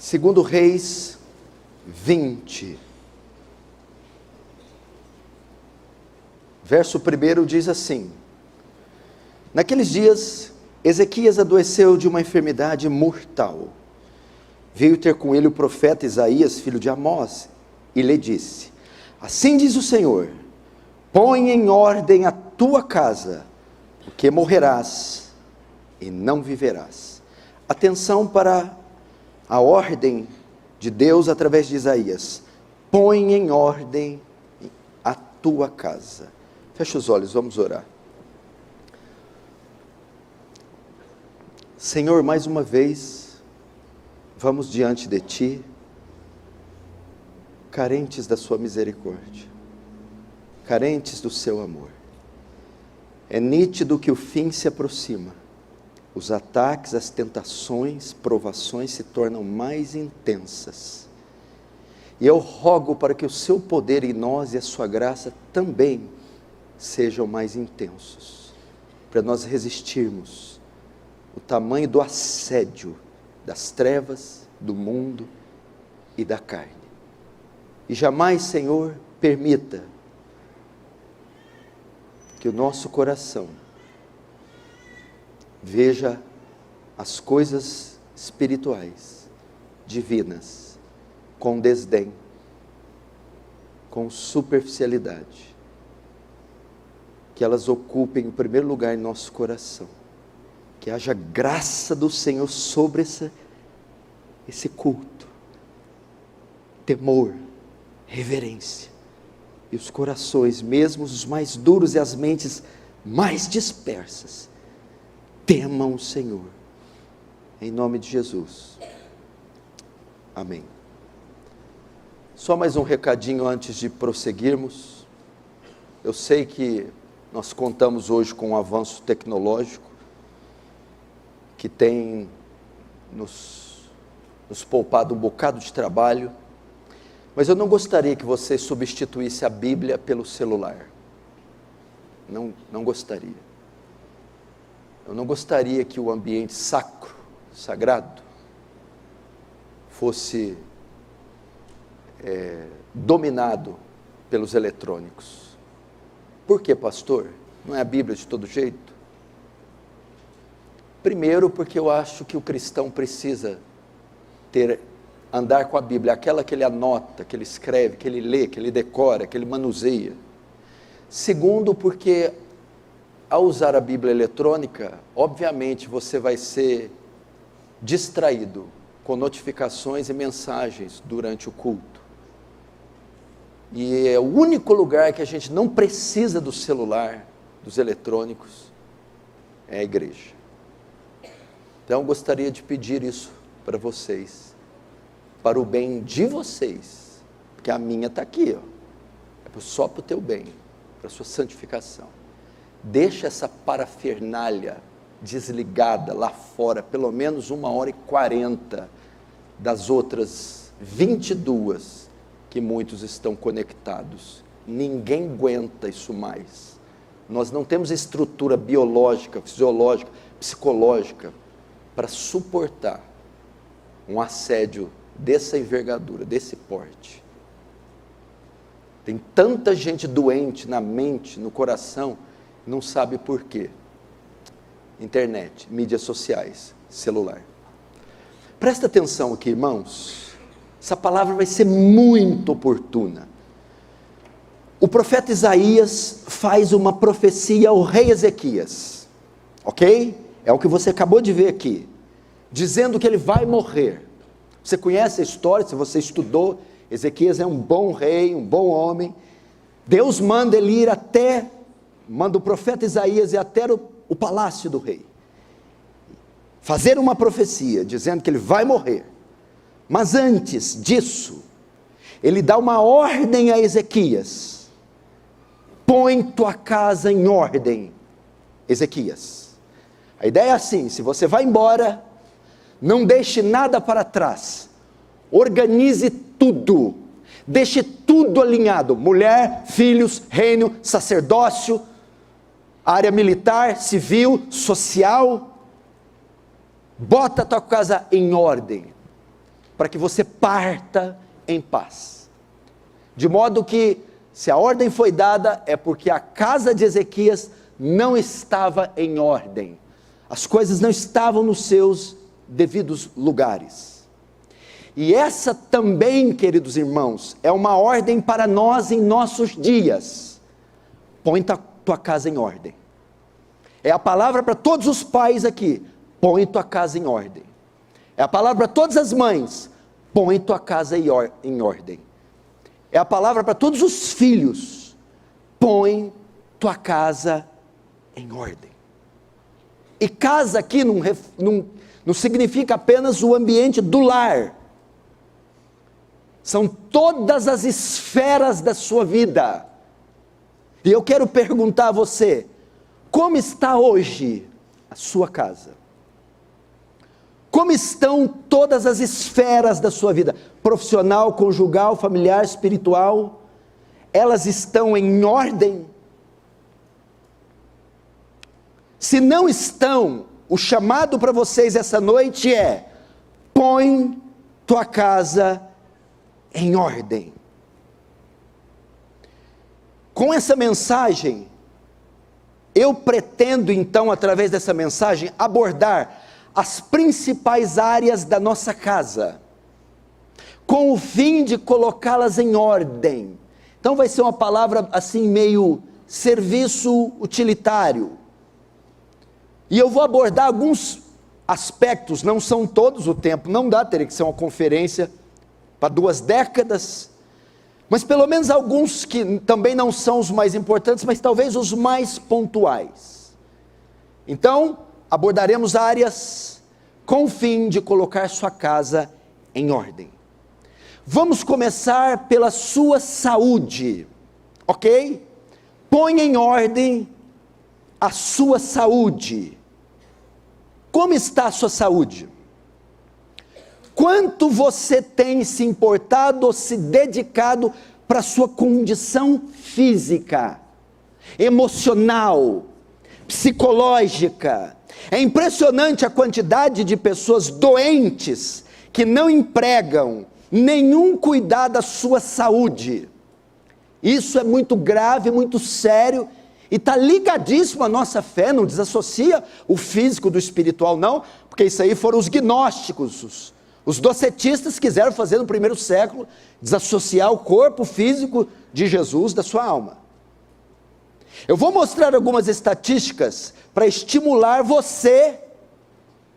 Segundo Reis 20, verso 1 diz assim: naqueles dias, Ezequias adoeceu de uma enfermidade mortal. Veio ter com ele o profeta Isaías, filho de Amós, e lhe disse: assim diz o Senhor, põe em ordem a tua casa, porque morrerás e não viverás. Atenção para a ordem de Deus através de Isaías: põe em ordem a tua casa. Fecha os olhos, vamos orar. Senhor, mais uma vez, vamos diante de Ti, carentes da Sua misericórdia, carentes do Seu amor. É nítido que o fim se aproxima. Os ataques, as tentações, provações se tornam mais intensas. E eu rogo para que o Seu poder em nós e a Sua graça também sejam mais intensos, para nós resistirmos o tamanho do assédio das trevas, do mundo e da carne. E jamais, Senhor, permita que o nosso coração veja as coisas espirituais, divinas, com desdém, com superficialidade, que elas ocupem o primeiro lugar em nosso coração, que haja graça do Senhor sobre esse culto, temor, reverência, e os corações, mesmo os mais duros e as mentes mais dispersas, temam o Senhor, em nome de Jesus, amém. Só mais um recadinho antes de prosseguirmos. Eu sei que nós contamos hoje com um avanço tecnológico, que tem nos poupado um bocado de trabalho, mas eu não gostaria que você substituísse a Bíblia pelo celular, não gostaria. Eu não gostaria que o ambiente sacro, sagrado, fosse dominado pelos eletrônicos. Por quê, pastor? Não é a Bíblia de todo jeito? Primeiro, porque eu acho que o cristão precisa andar com a Bíblia, aquela que ele anota, que ele escreve, que ele lê, que ele decora, que ele manuseia. Segundo, porque ao usar a Bíblia eletrônica, obviamente você vai ser distraído com notificações e mensagens durante o culto. E é o único lugar que a gente não precisa do celular, dos eletrônicos, é a igreja. Então eu gostaria de pedir isso para vocês, para o bem de vocês, porque a minha está aqui, é só para o teu bem, para a sua santificação. Deixa essa parafernália desligada lá fora, pelo menos 1h40 das outras 22 que muitos estão conectados. Ninguém aguenta isso mais. Nós não temos estrutura biológica, fisiológica, psicológica para suportar um assédio dessa envergadura, desse porte. Tem tanta gente doente na mente, no coração, não sabe por quê. Internet, mídias sociais, celular. Presta atenção aqui, irmãos. Essa palavra vai ser muito oportuna. O profeta Isaías faz uma profecia ao rei Ezequias, ok? É o que você acabou de ver aqui, dizendo que ele vai morrer. Você conhece a história, se você estudou, Ezequias é um bom rei, um bom homem. Deus manda ele ir manda o profeta Isaías ir até o palácio do rei, fazer uma profecia, dizendo que ele vai morrer. Mas antes disso, ele dá uma ordem a Ezequias: põe tua casa em ordem, Ezequias. A ideia é assim: se você vai embora, não deixe nada para trás, organize tudo, deixe tudo alinhado, mulher, filhos, reino, sacerdócio, área militar, civil, social, bota a tua casa em ordem. para que você parta em paz. De modo que, se a ordem foi dada, é porque a casa de Ezequias não estava em ordem. As coisas não estavam nos seus devidos lugares. E essa também, queridos irmãos, é uma ordem para nós em nossos dias. Põe tua casa em ordem. É a palavra para todos os pais aqui. Põe tua casa em ordem. É a palavra para todas as mães. Põe tua casa em ordem. É a palavra para todos os filhos. Põe tua casa em ordem. E casa aqui não significa apenas o ambiente do lar. São todas as esferas da sua vida. E eu quero perguntar a você, como está hoje a sua casa? Como estão todas as esferas da sua vida? Profissional, conjugal, familiar, espiritual? Elas estão em ordem? Se não estão, o chamado para vocês essa noite é: põe tua casa em ordem. Com essa mensagem, eu pretendo então, através dessa mensagem, abordar as principais áreas da nossa casa, com o fim de colocá-las em ordem. Então vai ser uma palavra assim meio serviço utilitário. E eu vou abordar alguns aspectos, não são todos, o tempo não dá, teria que ser uma conferência para 2 décadas, mas pelo menos alguns que também não são os mais importantes, mas talvez os mais pontuais. Então, abordaremos áreas com o fim de colocar sua casa em ordem. Vamos começar pela sua saúde, ok? Põe em ordem a sua saúde. Como está a sua saúde? Quanto você tem se importado ou se dedicado para a sua condição física, emocional, psicológica? É impressionante a quantidade de pessoas doentes que não empregam nenhum cuidado da sua saúde. Isso é muito grave, muito sério, e está ligadíssimo à nossa fé, não desassocia o físico do espiritual não, porque isso aí foram os gnósticos, os docetistas quiseram fazer no primeiro século, desassociar o corpo físico de Jesus da sua alma. Eu vou mostrar algumas estatísticas para estimular você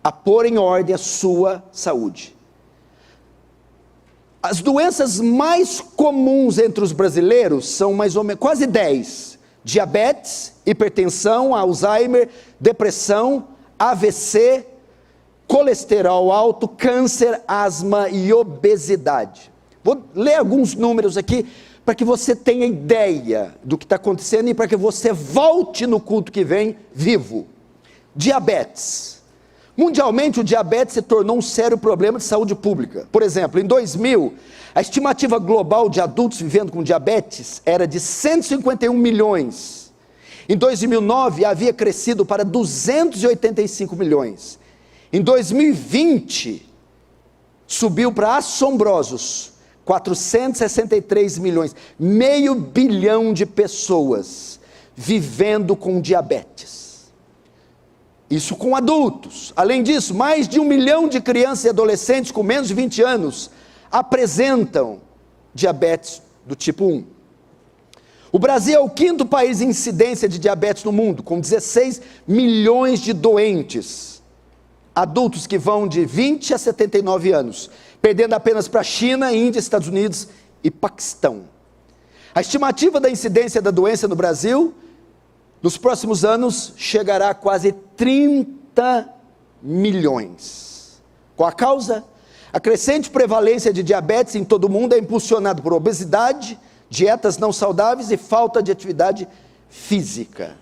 a pôr em ordem a sua saúde. As doenças mais comuns entre os brasileiros são mais ou menos, quase 10. Diabetes, hipertensão, Alzheimer, depressão, AVC, colesterol alto, câncer, asma e obesidade. Vou ler alguns números aqui, para que você tenha ideia do que está acontecendo e para que você volte no culto que vem vivo. Diabetes. Mundialmente, o diabetes se tornou um sério problema de saúde pública. Por exemplo, em 2000, a estimativa global de adultos vivendo com diabetes era de 151 milhões. Em 2009, havia crescido para 285 milhões. Em 2020, subiu para assombrosos 463 milhões, 500 milhões de pessoas vivendo com diabetes. Isso com adultos. Além disso, mais de 1 milhão de crianças e adolescentes com menos de 20 anos apresentam diabetes do tipo 1. O Brasil é o 5º país em incidência de diabetes no mundo, com 16 milhões de doentes, adultos que vão de 20 a 79 anos, perdendo apenas para a China, Índia, Estados Unidos e Paquistão. A estimativa da incidência da doença no Brasil, nos próximos anos, chegará a quase 30 milhões. Qual a causa? A crescente prevalência de diabetes em todo o mundo é impulsionada por obesidade, dietas não saudáveis e falta de atividade física.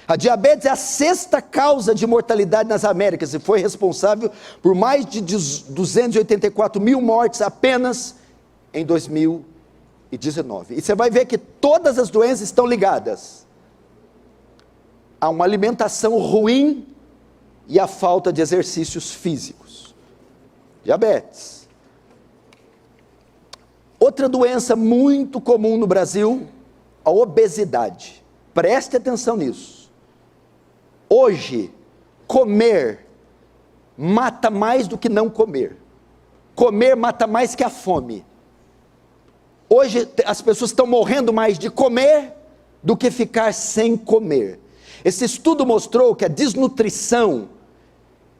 A diabetes é a 6ª causa de mortalidade nas Américas e foi responsável por mais de 284 mil mortes apenas em 2019. E você vai ver que todas as doenças estão ligadas a uma alimentação ruim e a falta de exercícios físicos. Diabetes. Outra doença muito comum no Brasil, a obesidade. Preste atenção nisso. Hoje, comer mata mais do que não comer. Comer mata mais que a fome. Hoje as pessoas estão morrendo mais de comer do que ficar sem comer. Esse estudo mostrou que a desnutrição,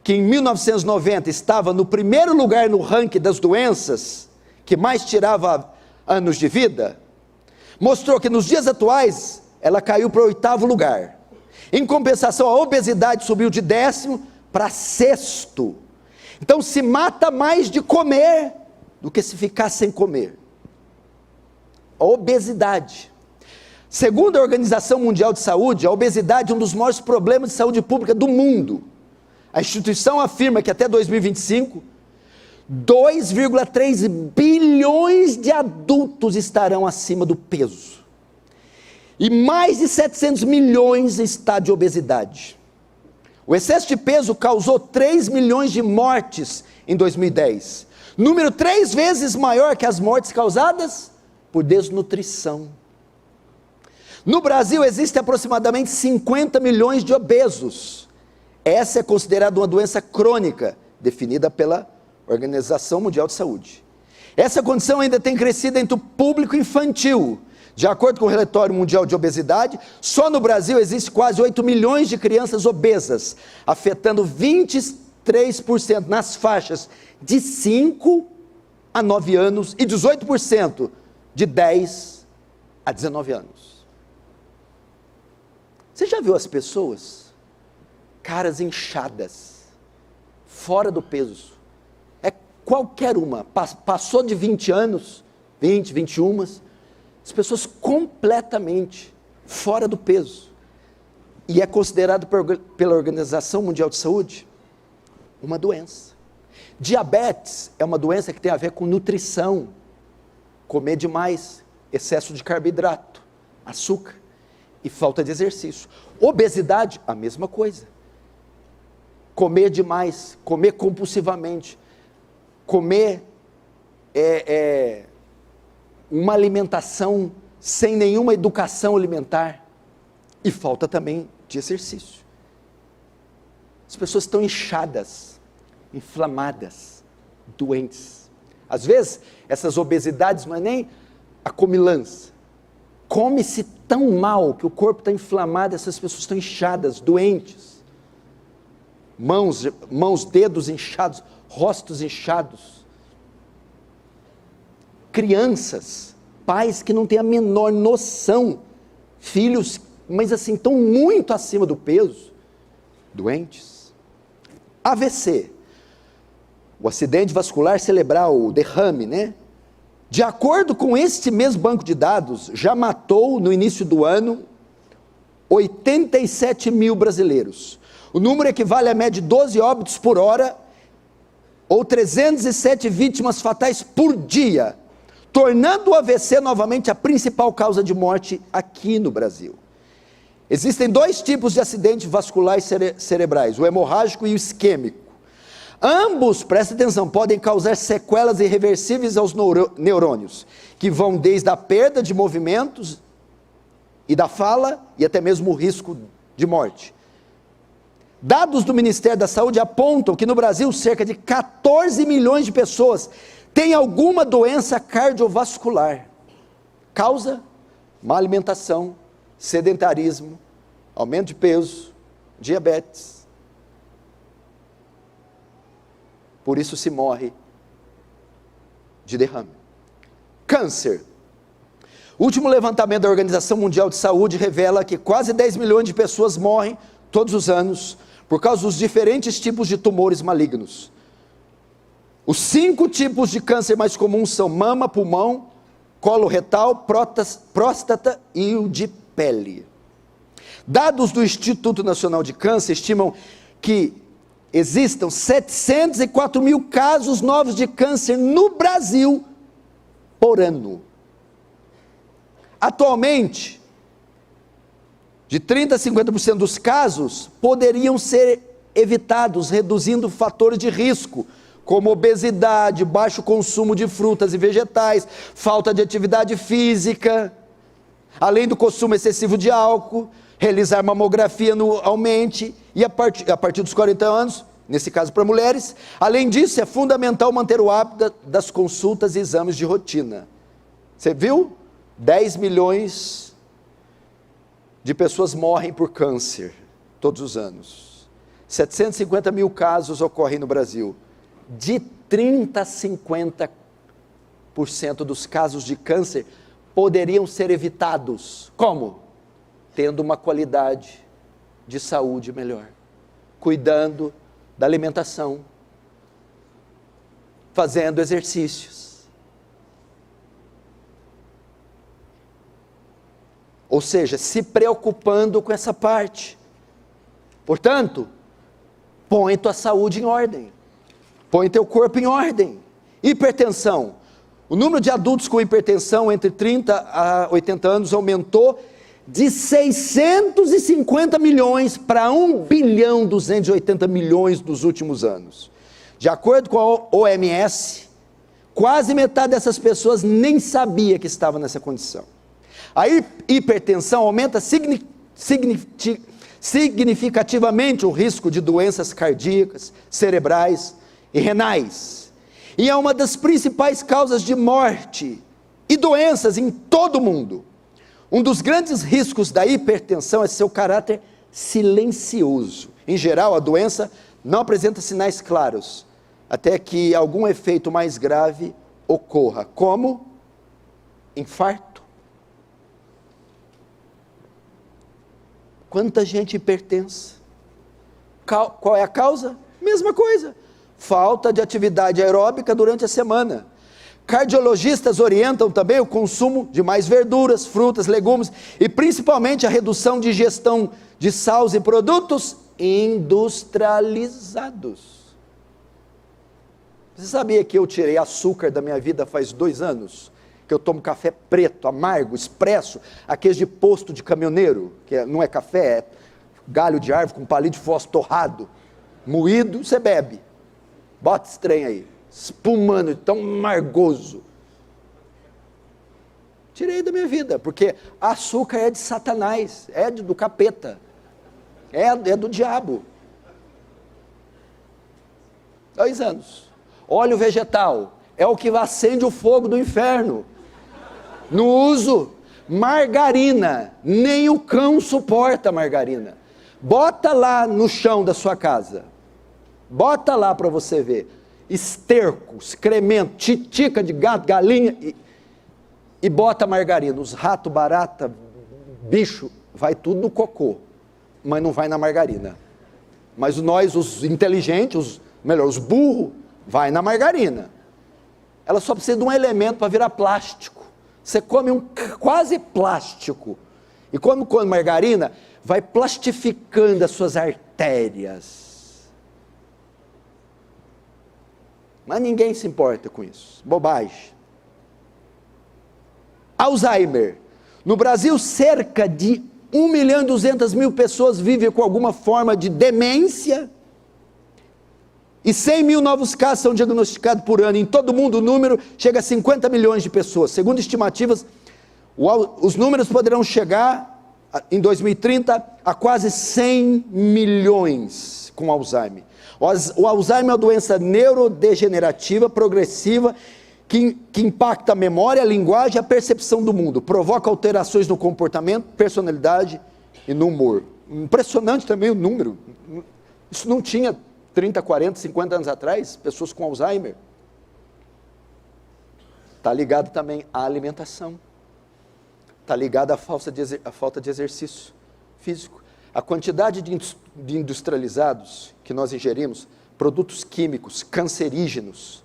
que em 1990 estava no primeiro lugar no ranking das doenças, que mais tirava anos de vida, mostrou que nos dias atuais, ela caiu para o 8º lugar. Em compensação, a obesidade subiu de 10º para 6º. Então se mata mais de comer do que se ficar sem comer. A obesidade. Segundo a Organização Mundial de Saúde, a obesidade é um dos maiores problemas de saúde pública do mundo. A instituição afirma que até 2025, 2,3 bilhões de adultos estarão acima do peso. E mais de 700 milhões em estado de obesidade. O excesso de peso causou 3 milhões de mortes em 2010. Número 3 vezes maior que as mortes causadas por desnutrição. No Brasil existem aproximadamente 50 milhões de obesos. Essa é considerada uma doença crônica, definida pela Organização Mundial de Saúde. Essa condição ainda tem crescido entre o público infantil. De acordo com o Relatório Mundial de Obesidade, só no Brasil existe quase 8 milhões de crianças obesas, afetando 23% nas faixas de 5 a 9 anos e 18% de 10 a 19 anos. Você já viu as pessoas? Caras inchadas, fora do peso. É qualquer uma, passou de 20 anos, 20, 21, as pessoas completamente fora do peso. E é considerado pela Organização Mundial de Saúde uma doença. Diabetes é uma doença que tem a ver com nutrição, comer demais, excesso de carboidrato, açúcar e falta de exercício. Obesidade, a mesma coisa. Comer demais, comer compulsivamente, comer uma alimentação sem nenhuma educação alimentar e falta também de exercício. As pessoas estão inchadas, inflamadas, doentes. Às vezes, essas obesidades não é nem a comilança. Come-se tão mal que o corpo está inflamado, essas pessoas estão inchadas, doentes. Mãos, dedos inchados, rostos inchados. Crianças, pais que não têm a menor noção, filhos, mas assim, estão muito acima do peso, doentes. AVC, o acidente vascular cerebral, o derrame, né? De acordo com este mesmo banco de dados, já matou no início do ano 87 mil brasileiros. O número equivale a média de 12 óbitos por hora, ou 307 vítimas fatais por dia, tornando o AVC novamente a principal causa de morte aqui no Brasil. Existem 2 tipos de acidentes vasculares cerebrais, o hemorrágico e o isquêmico. Ambos, presta atenção, podem causar sequelas irreversíveis aos neurônios, que vão desde a perda de movimentos e da fala, e até mesmo o risco de morte. Dados do Ministério da Saúde apontam que no Brasil cerca de 14 milhões de pessoas têm alguma doença cardiovascular. Causa? Má alimentação, sedentarismo, aumento de peso, diabetes. Por isso se morre de derrame. Câncer. O último levantamento da Organização Mundial de Saúde revela que quase 10 milhões de pessoas morrem todos os anos por causa dos diferentes tipos de tumores malignos. Os 5 tipos de câncer mais comuns são mama, pulmão, colo retal, próstata e o de pele. Dados do Instituto Nacional de Câncer estimam que existam 704 mil casos novos de câncer no Brasil por ano. Atualmente, de 30% a 50% dos casos poderiam ser evitados, reduzindo fatores de risco, como obesidade, baixo consumo de frutas e vegetais, falta de atividade física, além do consumo excessivo de álcool, realizar mamografia anualmente, e a partir dos 40 anos, nesse caso para mulheres. Além disso, é fundamental manter o hábito das consultas e exames de rotina. Você viu? 10 milhões de pessoas morrem por câncer todos os anos. 750 mil casos ocorrem no Brasil. De 30 a 50% dos casos de câncer poderiam ser evitados. Como? Tendo uma qualidade de saúde melhor, cuidando da alimentação, fazendo exercícios. Ou seja, se preocupando com essa parte. Portanto, põe tua saúde em ordem, põe teu corpo em ordem. Hipertensão. O número de adultos com hipertensão entre 30 a 80 anos aumentou de 650 milhões para 1 bilhão 280 milhões nos últimos anos. De acordo com a OMS, quase metade dessas pessoas nem sabia que estava nessa condição. A hipertensão aumenta significativamente o risco de doenças cardíacas, cerebrais e renais. E é uma das principais causas de morte e doenças em todo o mundo. Um dos grandes riscos da hipertensão é seu caráter silencioso. Em geral, a doença não apresenta sinais claros, até que algum efeito mais grave ocorra, como infarto. Quanta gente hipertensa? Qual é a causa? Mesma coisa, falta de atividade aeróbica durante a semana. Cardiologistas orientam também o consumo de mais verduras, frutas, legumes e principalmente a redução de ingestão de sal e produtos industrializados. Você sabia que eu tirei açúcar da minha vida faz 2 anos? Que eu tomo café preto, amargo, expresso, aqueles de posto de caminhoneiro, que não é café, é galho de árvore com palito de fósforo torrado, moído, você bebe. Bota esse trem aí, espumando, tão amargoso. Tirei da minha vida, porque açúcar é de Satanás, é do capeta, é do diabo. 2 anos. Óleo vegetal é o que acende o fogo do inferno. No uso, margarina, nem o cão suporta margarina. Bota lá no chão da sua casa, bota lá para você ver, esterco, excremento, titica de gato, galinha, e bota margarina. Os ratos, barata, bicho, vai tudo no cocô, mas não vai na margarina. Mas nós, os inteligentes, os burros, vai na margarina. Ela só precisa de um elemento para virar plástico. Você come quase plástico, e come margarina, vai plastificando as suas artérias. Mas ninguém se importa com isso, bobagem. Alzheimer. No Brasil, cerca de 1.200.000 pessoas vivem com alguma forma de demência, e 100 mil novos casos são diagnosticados por ano. Em todo o mundo o número chega a 50 milhões de pessoas. Segundo estimativas, os números poderão chegar, em 2030, a quase 100 milhões com Alzheimer. O Alzheimer é uma doença neurodegenerativa, progressiva, que impacta a memória, a linguagem e a percepção do mundo. Provoca alterações no comportamento, personalidade e no humor. Impressionante também o número. Isso não tinha 30, 40, 50 anos atrás, pessoas com Alzheimer. Está ligado também à alimentação. Está ligado à falta de exercício físico. A quantidade de industrializados que nós ingerimos, produtos químicos, cancerígenos,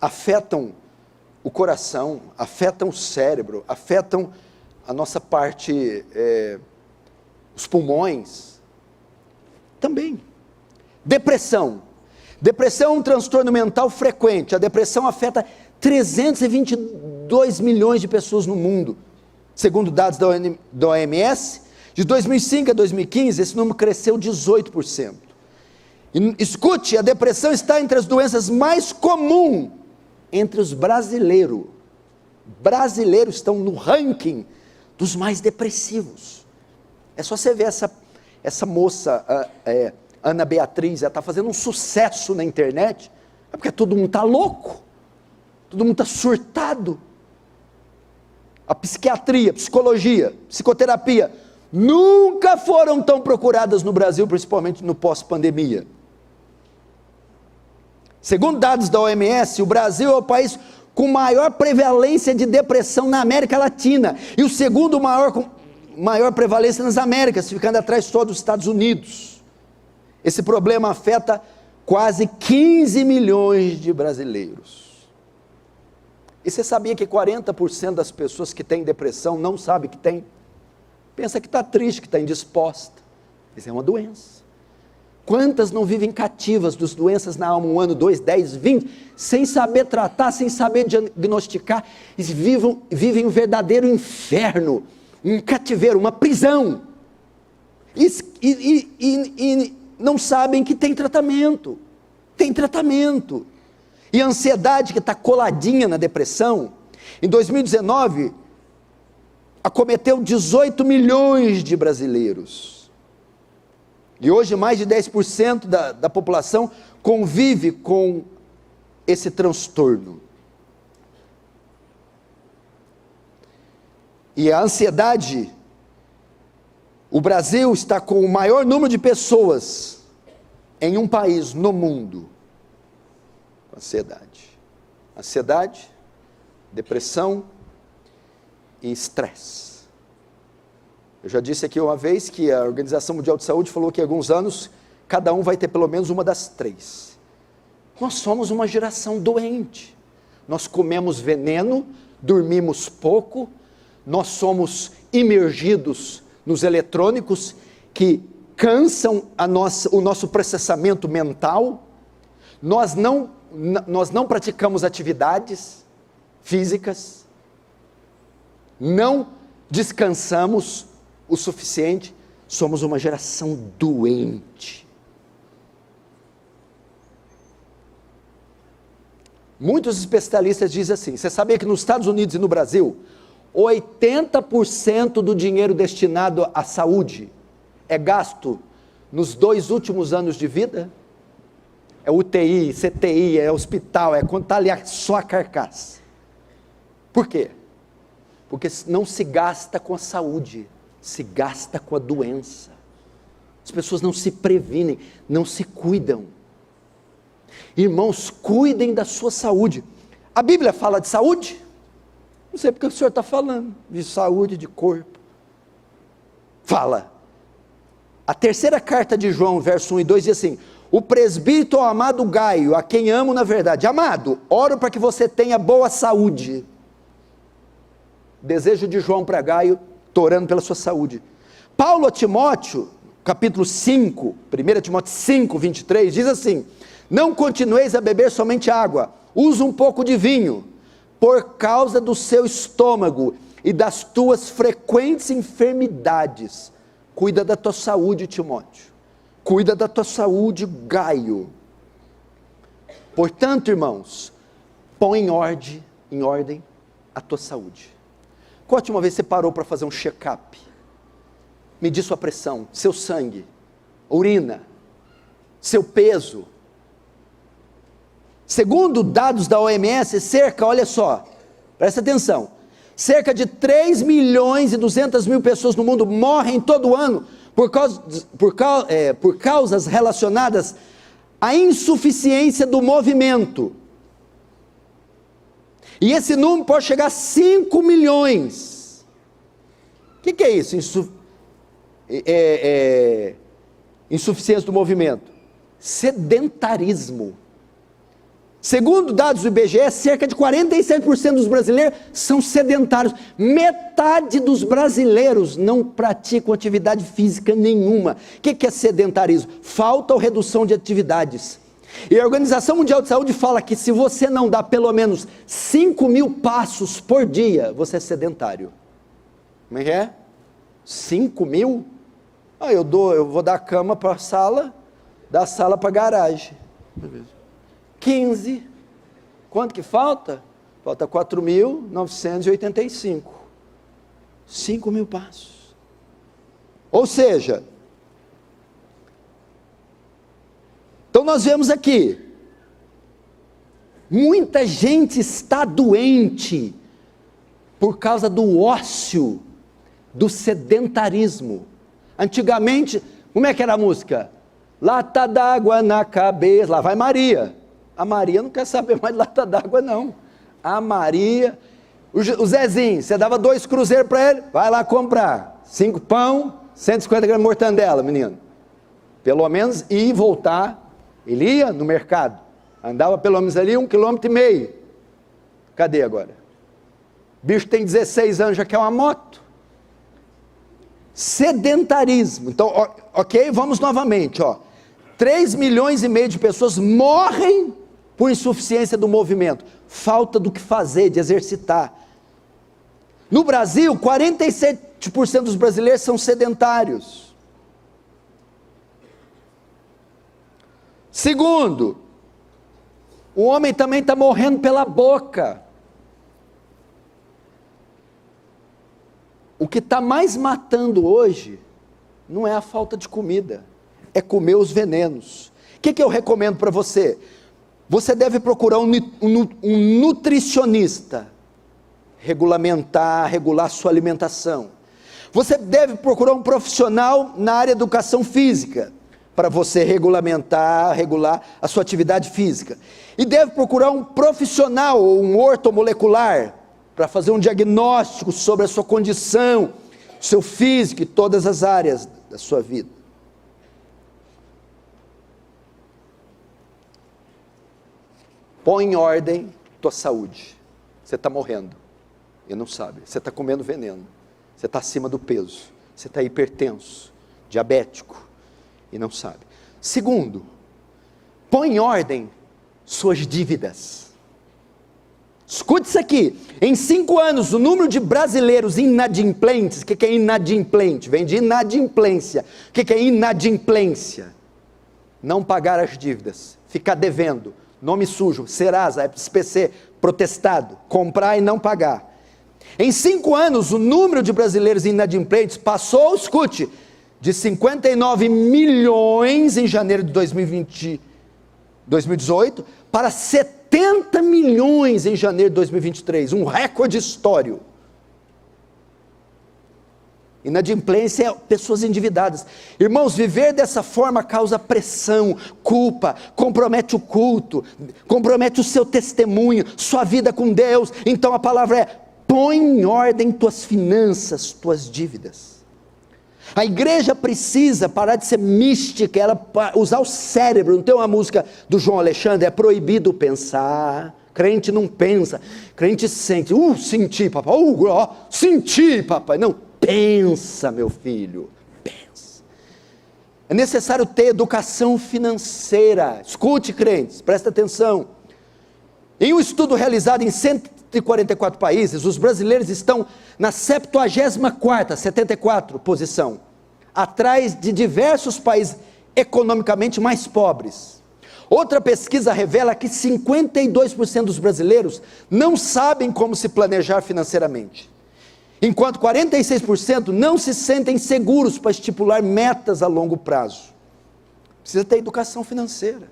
afetam o coração, afetam o cérebro, afetam a nossa parte, os pulmões, também. Depressão. Depressão é um transtorno mental frequente. A depressão afeta 322 milhões de pessoas no mundo. Segundo dados da OMS, de 2005 a 2015, esse número cresceu 18%. Escute, a depressão está entre as doenças mais comuns entre os brasileiros. Brasileiros estão no ranking dos mais depressivos. É só você ver essa moça, Ana Beatriz, ela está fazendo um sucesso na internet, é porque todo mundo está louco, todo mundo está surtado. A psiquiatria, psicologia, psicoterapia, nunca foram tão procuradas no Brasil, principalmente no pós-pandemia. Segundo dados da OMS, o Brasil é o país com maior prevalência de depressão na América Latina, e o segundo maior prevalência nas Américas, ficando atrás só dos Estados Unidos. Esse problema afeta quase 15 milhões de brasileiros. E você sabia que 40% das pessoas que têm depressão não sabem que tem? Pensa que está triste, que está indisposta. Isso é uma doença. Quantas não vivem cativas das doenças na alma, 1 ano, 2, 10, 20, sem saber tratar, sem saber diagnosticar, e vivem um verdadeiro inferno, um cativeiro, uma prisão, e não sabem que tem tratamento, e a ansiedade que está coladinha na depressão, em 2019, acometeu 18 milhões de brasileiros, e hoje mais de 10% da população convive com esse transtorno. E a ansiedade, o Brasil está com o maior número de pessoas em um país no mundo com ansiedade, depressão e estresse. Eu já disse aqui uma vez que a Organização Mundial de Saúde falou que em alguns anos cada um vai ter pelo menos uma das 3. Nós somos uma geração doente, nós comemos veneno, dormimos pouco, nós somos imergidos nos eletrônicos que cansam o nosso processamento mental, nós não praticamos atividades físicas, não descansamos o suficiente, somos uma geração doente. Muitos especialistas dizem assim, você sabia que nos Estados Unidos e no Brasil, 80% do dinheiro destinado à saúde é gasto nos 2 últimos anos de vida? É UTI, CTI, é hospital, é quando está ali só a carcaça. Por quê? Porque não se gasta com a saúde, se gasta com a doença. As pessoas não se previnem, não se cuidam. Irmãos, cuidem da sua saúde. A Bíblia fala de saúde? Não sei porque o senhor está falando de saúde, de corpo. Fala. A 3ª carta de João, verso 1 e 2, diz assim, o presbítero amado Gaio, a quem amo na verdade, amado, oro para que você tenha boa saúde. Desejo de João para Gaio, estou orando pela sua saúde. Paulo a Timóteo, capítulo 5, 1 Timóteo 5, 23, diz assim, não continueis a beber somente água, usa um pouco de vinho, por causa do seu estômago e das tuas frequentes enfermidades. Cuida da tua saúde, Timóteo. Cuida da tua saúde, Gaio. Portanto, irmãos, põe em ordem a tua saúde. Qual a última vez você parou para fazer um check-up? Medir sua pressão, seu sangue, urina, seu peso. Segundo dados da OMS, olha só, presta atenção, cerca de 3 milhões e 200 mil pessoas no mundo morrem todo ano por causas relacionadas à insuficiência do movimento. E esse número pode chegar a 5 milhões. O que é isso? Insuficiência do movimento. Sedentarismo. Segundo dados do IBGE, cerca de 47% dos brasileiros são sedentários. Metade dos brasileiros não praticam atividade física nenhuma. O que é sedentarismo? Falta ou redução de atividades. E a Organização Mundial de Saúde fala que se você não dá pelo menos 5.000 passos por dia, você é sedentário. Como é que é? 5.000? Eu vou dar a cama para a sala, da sala para a garagem. 15. Quanto que falta? Falta 4.985. 5.000 passos. Ou seja, então nós vemos aqui, muita gente está doente por causa do ócio, do sedentarismo. Antigamente, como é que era a música? Lata d'água na cabeça, lá vai Maria. A Maria não quer saber mais de lata d'água não. A Maria, o Zezinho, você dava 2 cruzeiros para ele, vai lá comprar 5 pão, 150 gramas de mortandela, menino. Pelo menos ir e voltar. Ele ia no mercado, andava pelo menos ali 1,5 km. Cadê agora? O bicho tem 16 anos, já quer uma moto. Sedentarismo. Então, ok, vamos novamente, 3,5 milhões de pessoas morrem por insuficiência do movimento, falta do que fazer, de exercitar. No Brasil, 47% dos brasileiros são sedentários. Segundo, o homem também está morrendo pela boca. O que está mais matando hoje não é a falta de comida, é comer os venenos. O que eu recomendo para você? Você deve procurar um nutricionista, regular sua alimentação. Você deve procurar um profissional na área de educação física, para você regular a sua atividade física. E deve procurar um profissional, ou um ortomolecular, para fazer um diagnóstico sobre a sua condição, seu físico e todas as áreas da sua vida. Põe em ordem tua saúde. Você está morrendo e não sabe. Você está comendo veneno. Você está acima do peso. Você está hipertenso, diabético e não sabe. Segundo, põe em ordem suas dívidas. Escute isso aqui. Em 5 anos, o número de brasileiros inadimplentes, o que é inadimplente? Vem de inadimplência. O que é inadimplência? Não pagar as dívidas, ficar devendo, nome sujo, Serasa, SPC, protestado, comprar e não pagar. Em 5 anos, o número de brasileiros inadimplentes passou, escute, de 59 milhões em janeiro de 2018 para 70 milhões em janeiro de 2023, um recorde histórico. Inadimplência é pessoas endividadas. Irmãos, viver dessa forma causa pressão, culpa, compromete o culto, compromete o seu testemunho, sua vida com Deus. Então a palavra é: põe em ordem tuas finanças, tuas dívidas. A igreja precisa parar de ser mística, ela usar o cérebro. Não tem uma música do João Alexandre, é proibido pensar. Crente não pensa, crente sente. Senti, papai. Senti, papai. Não, pensa, meu filho, pensa. É necessário ter educação financeira. Escute, crentes, presta atenção. Em um estudo realizado em 144 países, os brasileiros estão na 74ª, 74 posição, atrás de diversos países economicamente mais pobres. Outra pesquisa revela que 52% dos brasileiros não sabem como se planejar financeiramente, enquanto 46% não se sentem seguros para estipular metas a longo prazo. Precisa ter educação financeira.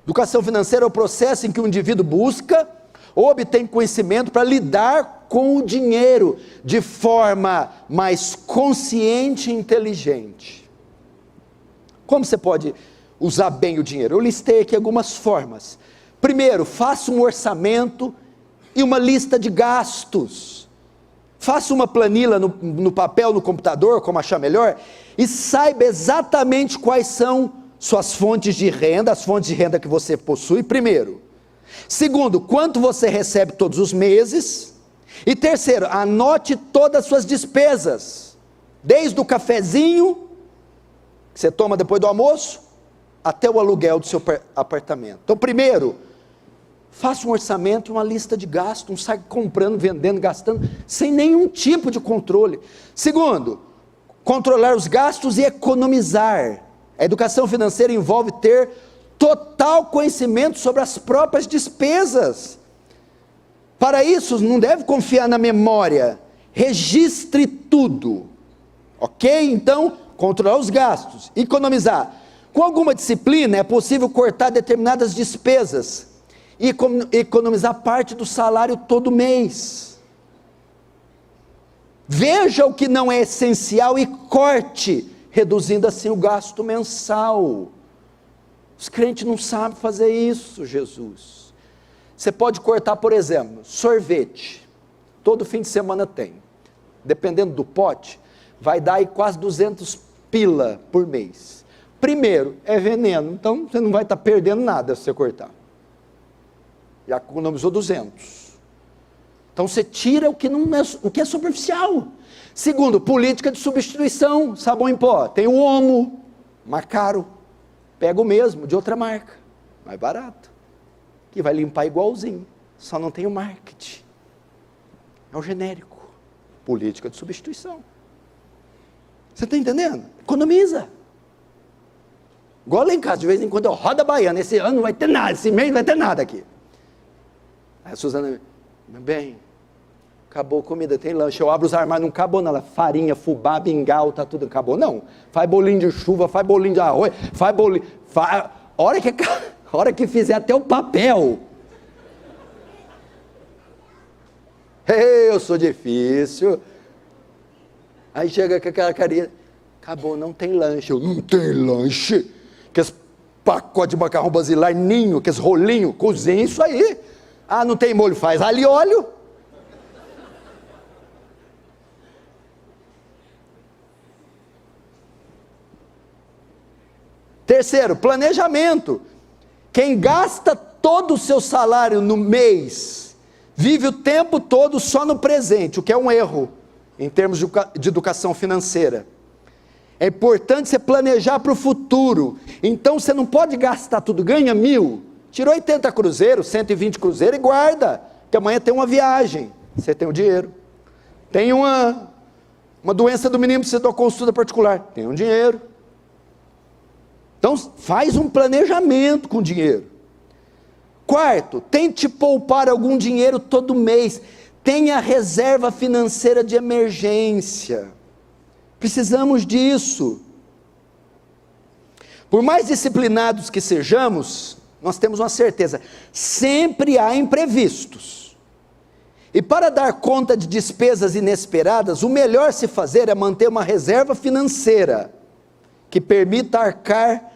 Educação financeira é o processo em que o indivíduo busca ou obtém conhecimento para lidar com o dinheiro de forma mais consciente e inteligente. Como você pode usar bem o dinheiro? Eu listei aqui algumas formas. Primeiro, faça um orçamento e uma lista de gastos. Faça uma planilha no papel, no computador, como achar melhor, e saiba exatamente quais são suas fontes de renda, as fontes de renda que você possui, primeiro. Segundo, quanto você recebe todos os meses. E terceiro, anote todas as suas despesas, desde o cafezinho que você toma depois do almoço, até o aluguel do seu apartamento. Então, primeiro, faça um orçamento, uma lista de gastos, não sai comprando, vendendo, gastando, sem nenhum tipo de controle. Segundo, controlar os gastos e economizar. A educação financeira envolve ter total conhecimento sobre as próprias despesas. Para isso, não deve confiar na memória. Registre tudo. Ok? Então, controlar os gastos, economizar. Com alguma disciplina, é possível cortar determinadas despesas e economizar parte do salário todo mês. Veja o que não é essencial e corte, reduzindo assim o gasto mensal. Os crentes não sabem fazer isso, Jesus. Você pode cortar, por exemplo, sorvete. Todo fim de semana tem. Dependendo do pote, vai dar aí quase 200 pila por mês. Primeiro, é veneno, então você não vai estar perdendo nada se você cortar. Já economizou 200. Então você tira o que, não é, o que é superficial. Segundo, política de substituição, sabão em pó. Tem o Omo, mais caro. Pega o mesmo, de outra marca, mais barato. Que vai limpar igualzinho, só não tem o marketing. É o genérico. Política de substituição. Você está entendendo? Economiza. Igual lá em casa, de vez em quando eu rodo a baiana. Esse ano não vai ter nada, esse mês não vai ter nada aqui. Aí a Suzana, meu bem, acabou a comida, tem lanche. Eu abro os armários, não acabou nada. Farinha, fubá, mingau, tá tudo, acabou não. Faz bolinho de chuva, faz bolinho de arroz, faz bolinho, hora que fizer até o papel. Eu sou difícil. Aí chega com aquela carinha, acabou, não tem lanche. Eu, não tem lanche? Aqueles pacotes de macarrão basilar, ninho, aqueles rolinhos, cozinha isso aí. Ah, não tem molho, faz alho e óleo. Terceiro, planejamento. Quem gasta todo o seu salário no mês, vive o tempo todo só no presente, o que é um erro, em termos de educação financeira. É importante você planejar para o futuro. Então você não pode gastar tudo, ganha 1.000, tira 80 cruzeiros, 120 cruzeiros e guarda, que amanhã tem uma viagem, você tem o dinheiro. Tem uma doença do menino, precisa de uma consulta particular, tem um dinheiro. Então faz um planejamento com dinheiro. Quarto, tente poupar algum dinheiro todo mês. Tenha reserva financeira de emergência. Precisamos disso. Por mais disciplinados que sejamos, nós temos uma certeza, sempre há imprevistos. E para dar conta de despesas inesperadas, o melhor se fazer é manter uma reserva financeira que permita arcar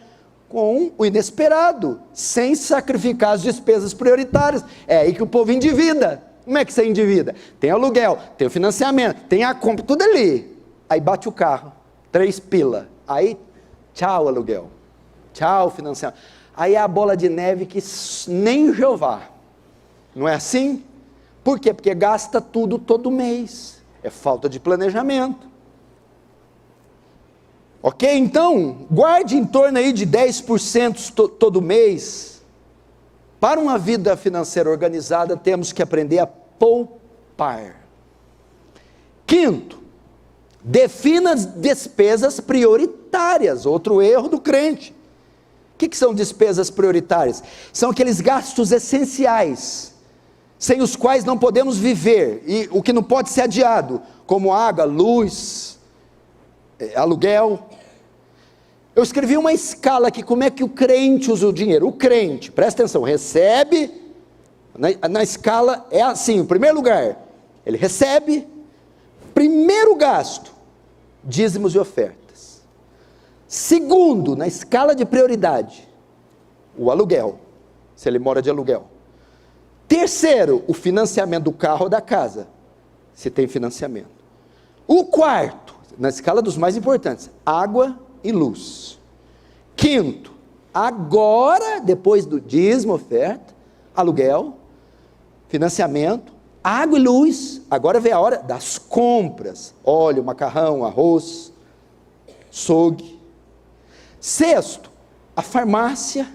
com o inesperado, sem sacrificar as despesas prioritárias. É aí que o povo endivida. Como é que você endivida? Tem aluguel, tem o financiamento, tem a compra, tudo ali. Aí bate o carro, 3 pila. Aí, tchau aluguel, tchau financiamento. Aí é a bola de neve que nem Jeová. Não é assim? Por quê? Porque gasta tudo todo mês. É falta de planejamento. Ok? Então, guarde em torno aí de 10% todo mês. Para uma vida financeira organizada, temos que aprender a poupar. Quinto, defina as despesas prioritárias. Outro erro do crente. O que são despesas prioritárias? São aqueles gastos essenciais, sem os quais não podemos viver, e o que não pode ser adiado, como água, luz, aluguel. Eu escrevi uma escala aqui, como é que o crente usa o dinheiro. O crente, presta atenção, recebe, na escala é assim, em primeiro lugar, ele recebe, primeiro gasto, dízimos e ofertas. Segundo, na escala de prioridade, o aluguel, se ele mora de aluguel. Terceiro, o financiamento do carro ou da casa, se tem financiamento. O quarto, na escala dos mais importantes, água e luz. Quinto, agora, depois do dízimo, oferta, aluguel, financiamento, água e luz, agora vem a hora das compras, óleo, macarrão, arroz, açougue. Sexto, a farmácia,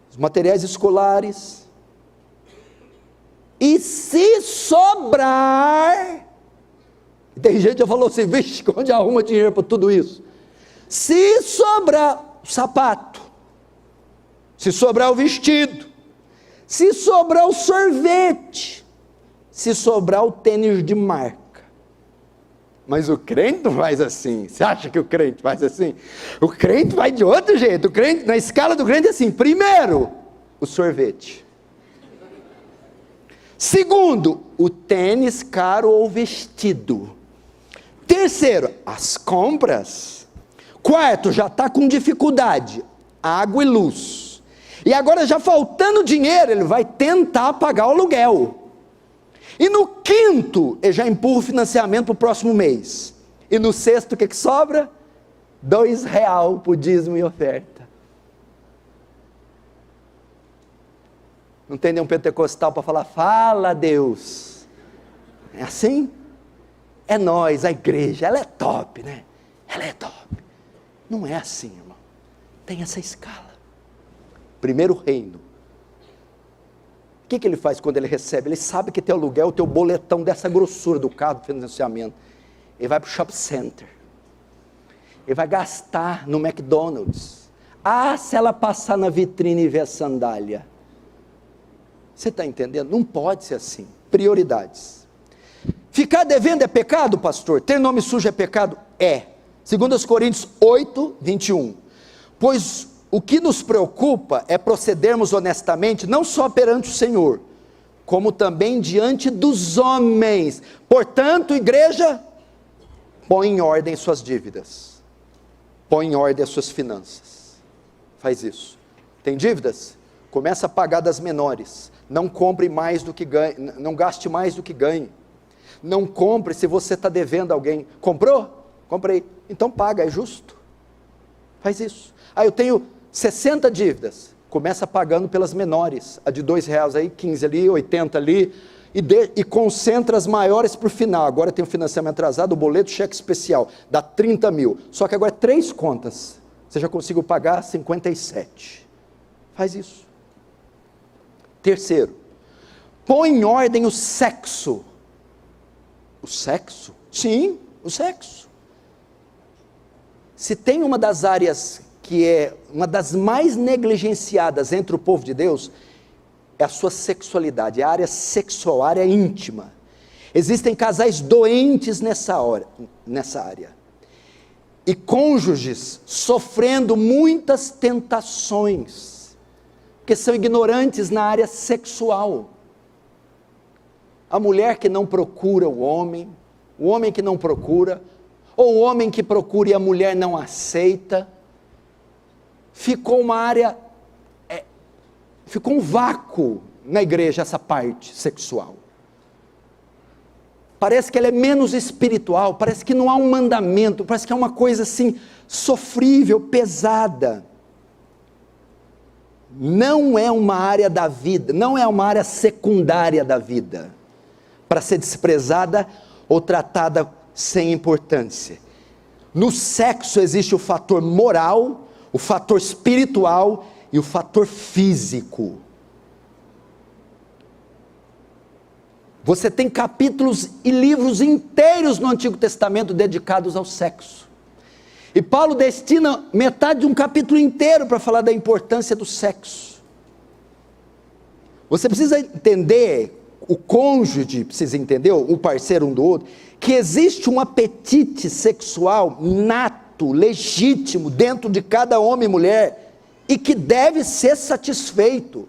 os materiais escolares. E se sobrar, tem gente que já falou assim, vixe, onde arruma dinheiro para tudo isso? Se sobrar o sapato, se sobrar o vestido, se sobrar o sorvete, se sobrar o tênis de marca. Mas o crente não faz assim. Você acha que o crente faz assim? O crente vai de outro jeito. O crente, na escala do crente é assim: primeiro, o sorvete. Segundo, o tênis caro ou vestido. Terceiro, as compras. Quarto, já está com dificuldade, água e luz. E agora, já faltando dinheiro, ele vai tentar pagar o aluguel. E no quinto, ele já empurra o financiamento para o próximo mês. E no sexto, o que sobra? R$2 por dízimo e oferta. Não tem nenhum pentecostal para falar: fala Deus. É assim? É nós, a igreja, ela é top, né? Ela é top. Não é assim, irmão. Tem essa escala. Primeiro reino. O que ele faz quando ele recebe? Ele sabe que teu aluguel, teu boletão dessa grossura do carro, do financiamento. Ele vai para o shopping center. Ele vai gastar no McDonald's. Ah, se ela passar na vitrine e ver a sandália. Você está entendendo? Não pode ser assim. Prioridades. Ficar devendo é pecado, pastor? Ter nome sujo é pecado? É. 2 Coríntios 8, 21. Pois o que nos preocupa é procedermos honestamente, não só perante o Senhor, como também diante dos homens. Portanto, igreja, põe em ordem suas dívidas. Põe em ordem as suas finanças. Faz isso. Tem dívidas? Começa a pagar das menores. Não compre mais do que ganhe, não gaste mais do que ganhe. Não compre se você está devendo a alguém. Comprou? Comprei. Então paga, é justo. Faz isso. Eu tenho 60 dívidas. Começa pagando pelas menores. A de R$2 aí, 15 ali, 80 ali. E concentra as maiores para o final. Agora tem o financiamento atrasado, o boleto, cheque especial. Dá 30 mil. Só que agora é 3 contas. Você já conseguiu pagar 57. Faz isso. Terceiro, põe em ordem o sexo. O sexo? Sim, o sexo. Se tem uma das áreas que é uma das mais negligenciadas entre o povo de Deus, é a sua sexualidade, a área sexual, a área íntima. Existem casais doentes nessa área. E cônjuges sofrendo muitas tentações, porque são ignorantes na área sexual. A mulher que não procura o homem que não procura, ou o homem que procura e a mulher não aceita, ficou uma área, ficou um vácuo na igreja essa parte sexual. Parece que ela é menos espiritual, parece que não há um mandamento, parece que é uma coisa assim, sofrível, pesada. Não é uma área da vida, não é uma área secundária da vida, para ser desprezada ou tratada sem importância. No sexo existe o fator moral, o fator espiritual e o fator físico. Você tem capítulos e livros inteiros no Antigo Testamento dedicados ao sexo. E Paulo destina metade de um capítulo inteiro para falar da importância do sexo. Você precisa entender, o cônjuge precisa entender, o parceiro um do outro, que existe um apetite sexual nato, legítimo, dentro de cada homem e mulher, e que deve ser satisfeito.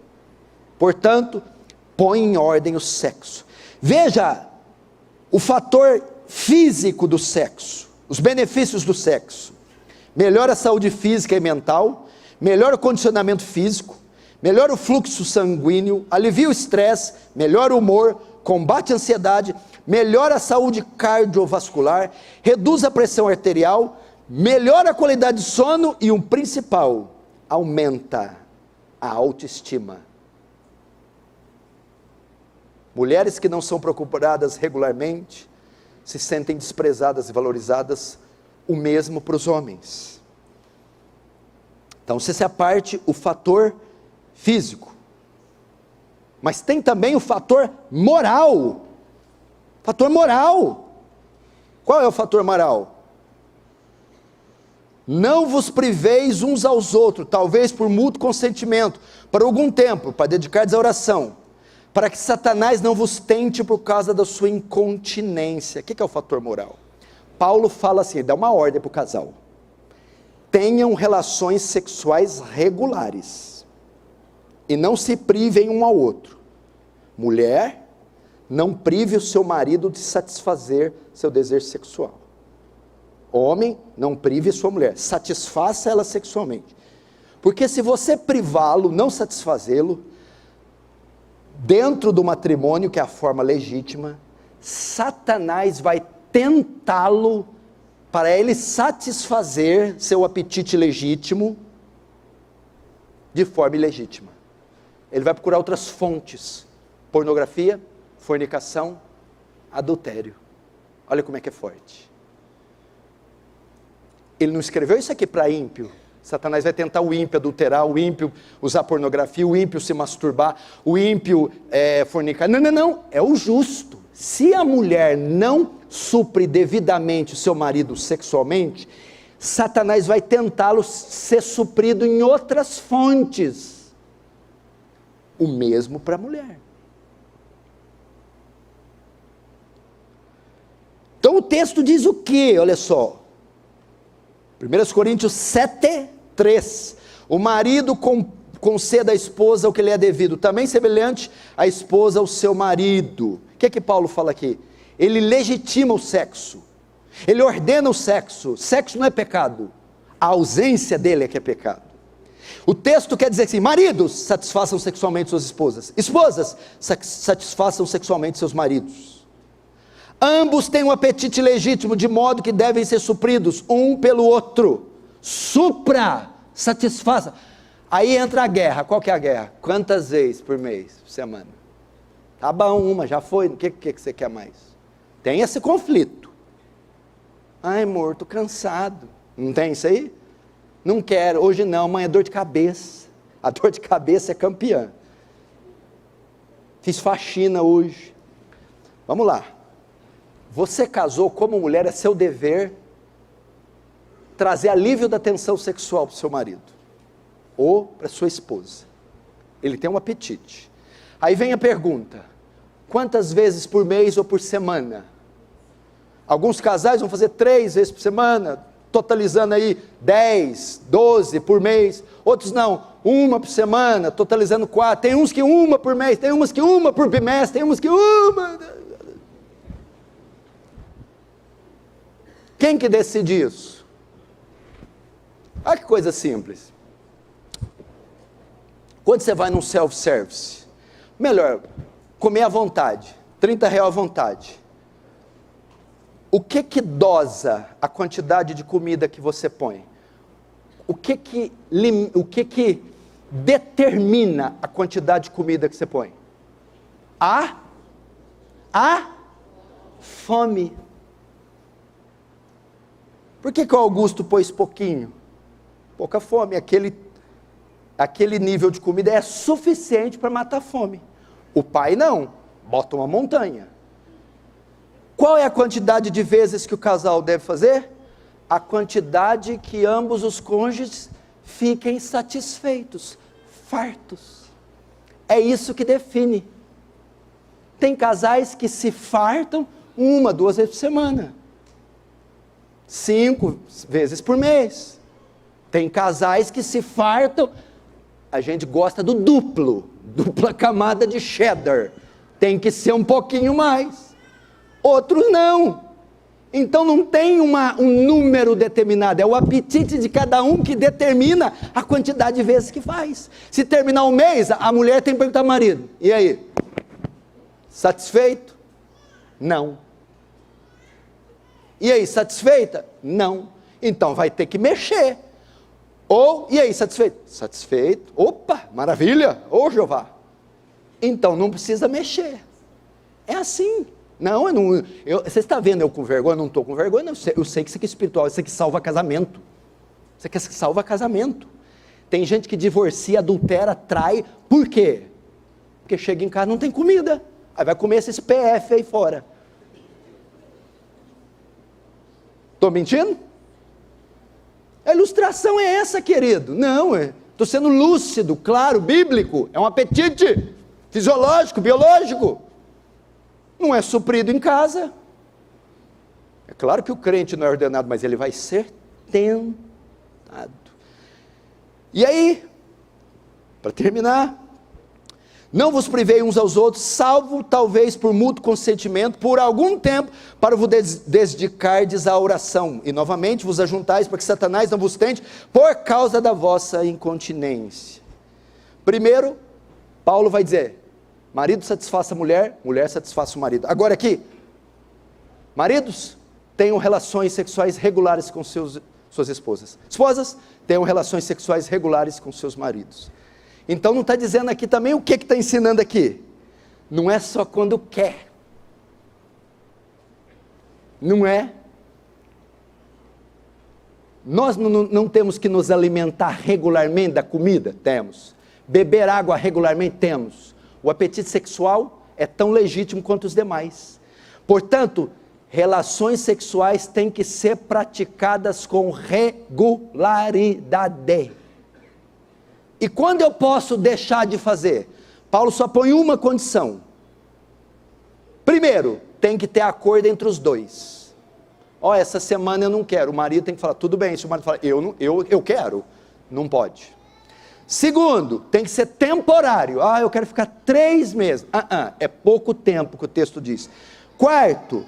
Portanto, põe em ordem o sexo. Veja o fator físico do sexo, os benefícios do sexo. Melhora a saúde física e mental, melhora o condicionamento físico, melhora o fluxo sanguíneo, alivia o estresse, melhora o humor, combate a ansiedade, melhora a saúde cardiovascular, reduz a pressão arterial, melhora a qualidade de sono e o principal, aumenta a autoestima. Mulheres que não são procuradas regularmente se sentem desprezadas e valorizadas, o mesmo para os homens. Então, se essa é a parte, o fator físico, mas tem também o fator moral. Fator moral. Qual é o fator moral? Não vos priveis uns aos outros, talvez por mútuo consentimento, por algum tempo, para dedicar-vos à oração, para que Satanás não vos tente por causa da sua incontinência. O que é o fator moral? Paulo fala assim, dá uma ordem para o casal: tenham relações sexuais regulares, e não se privem um ao outro. Mulher, não prive o seu marido de satisfazer seu desejo sexual. Homem, não prive sua mulher, satisfaça ela sexualmente. Porque se você privá-lo, não satisfazê-lo, dentro do matrimônio, que é a forma legítima, Satanás vai tentá-lo para ele satisfazer seu apetite legítimo de forma ilegítima. Ele vai procurar outras fontes: pornografia, fornicação, adultério. Olha como é que é forte. Ele não escreveu isso aqui para ímpio. Satanás vai tentar o ímpio adulterar, o ímpio usar pornografia, o ímpio se masturbar, o ímpio fornicar. Não, é o justo. Se a mulher não supre devidamente o seu marido sexualmente, Satanás vai tentá-lo ser suprido em outras fontes. O mesmo para a mulher. Então o texto diz o quê? Olha só. 1 Coríntios 7:3, o marido conceda à esposa o que lhe é devido, também semelhante à esposa ao seu marido. O que é que Paulo fala aqui? Ele legitima o sexo, ele ordena o sexo. Sexo não é pecado, a ausência dele é que é pecado. O texto quer dizer assim: maridos, satisfaçam sexualmente suas esposas, esposas, satisfaçam sexualmente seus maridos. Ambos têm um apetite legítimo, de modo que devem ser supridos um pelo outro. Supra, satisfaça. Aí entra a guerra. Qual que é a guerra? Quantas vezes por mês, por semana? Tá bom, uma, já foi. O que você quer mais? Tem esse conflito. Ai, amor, tô cansado. Não tem isso aí? Não quero, hoje não, mãe, é dor de cabeça. A dor de cabeça é campeã. Fiz faxina hoje. Vamos lá. Você casou como mulher, é seu dever trazer alívio da tensão sexual para o seu marido, ou para sua esposa. Ele tem um apetite. Aí vem a pergunta: quantas vezes por mês ou por semana? Alguns casais vão fazer 3 vezes por semana, totalizando aí 10, 12 por mês. Outros não, 1 por semana, totalizando 4. Tem uns que 1 por mês, tem uns que 1 por bimestre, tem uns que 1... Quem que decide isso? Olha que coisa simples. Quando você vai num self-service, melhor, comer à vontade, R$30 à vontade. O que dosa a quantidade de comida que você põe? O que determina a quantidade de comida que você põe? A fome. Por que o Augusto pôs pouquinho? Pouca fome. Aquele nível de comida é suficiente para matar a fome. O pai não, bota uma montanha. Qual é a quantidade de vezes que o casal deve fazer? A quantidade que ambos os cônjuges fiquem satisfeitos, fartos. É isso que define. Tem casais que se fartam 1, 2 vezes por semana. 5 vezes por mês. Tem casais que se fartam, a gente gosta do dupla camada de cheddar, tem que ser um pouquinho mais. Outros não. Então não tem um número determinado, é o apetite de cada um que determina a quantidade de vezes que faz. Se terminar o mês, a mulher tem que perguntar ao marido: e aí? Satisfeito? Não. E aí, satisfeita? Não. Então vai ter que mexer. Ou, e aí, satisfeito? Satisfeito. Opa, maravilha. Ô Jeová. Então não precisa mexer. É assim. Não, você está vendo eu com vergonha? Eu não estou com vergonha. Não. Eu sei que isso aqui é espiritual, isso aqui salva casamento. Isso aqui salva casamento. Tem gente que divorcia, adultera, trai. Por quê? Porque chega em casa e não tem comida. Aí vai comer esses PF aí fora. Estou mentindo? A ilustração é essa, querido. Não, estou sendo lúcido, claro, bíblico. É um apetite fisiológico, biológico. Não é suprido em casa. É claro que o crente não é ordenado, mas ele vai ser tentado. E aí, para terminar, não vos privei uns aos outros, salvo talvez por mútuo consentimento, por algum tempo, para vos dedicardes à oração, e novamente vos ajuntais para que Satanás não vos tente, por causa da vossa incontinência. Primeiro, Paulo vai dizer, marido satisfaça a mulher, mulher satisfaça o marido. Agora aqui, maridos, tenham relações sexuais regulares com suas esposas. Esposas, tenham relações sexuais regulares com seus maridos. Então não está dizendo aqui também o que está ensinando aqui. Não é só quando quer. Não é. Nós não temos que nos alimentar regularmente da comida? Temos. Beber água regularmente? Temos. O apetite sexual é tão legítimo quanto os demais. Portanto, relações sexuais têm que ser praticadas com regularidade. E quando eu posso deixar de fazer? Paulo só põe uma condição. Primeiro, tem que ter acordo entre os dois. Essa semana eu não quero. O marido tem que falar, tudo bem. Se o marido falar, eu quero, não pode. Segundo, tem que ser temporário. Eu quero ficar 3 meses. É pouco tempo que o texto diz. Quarto,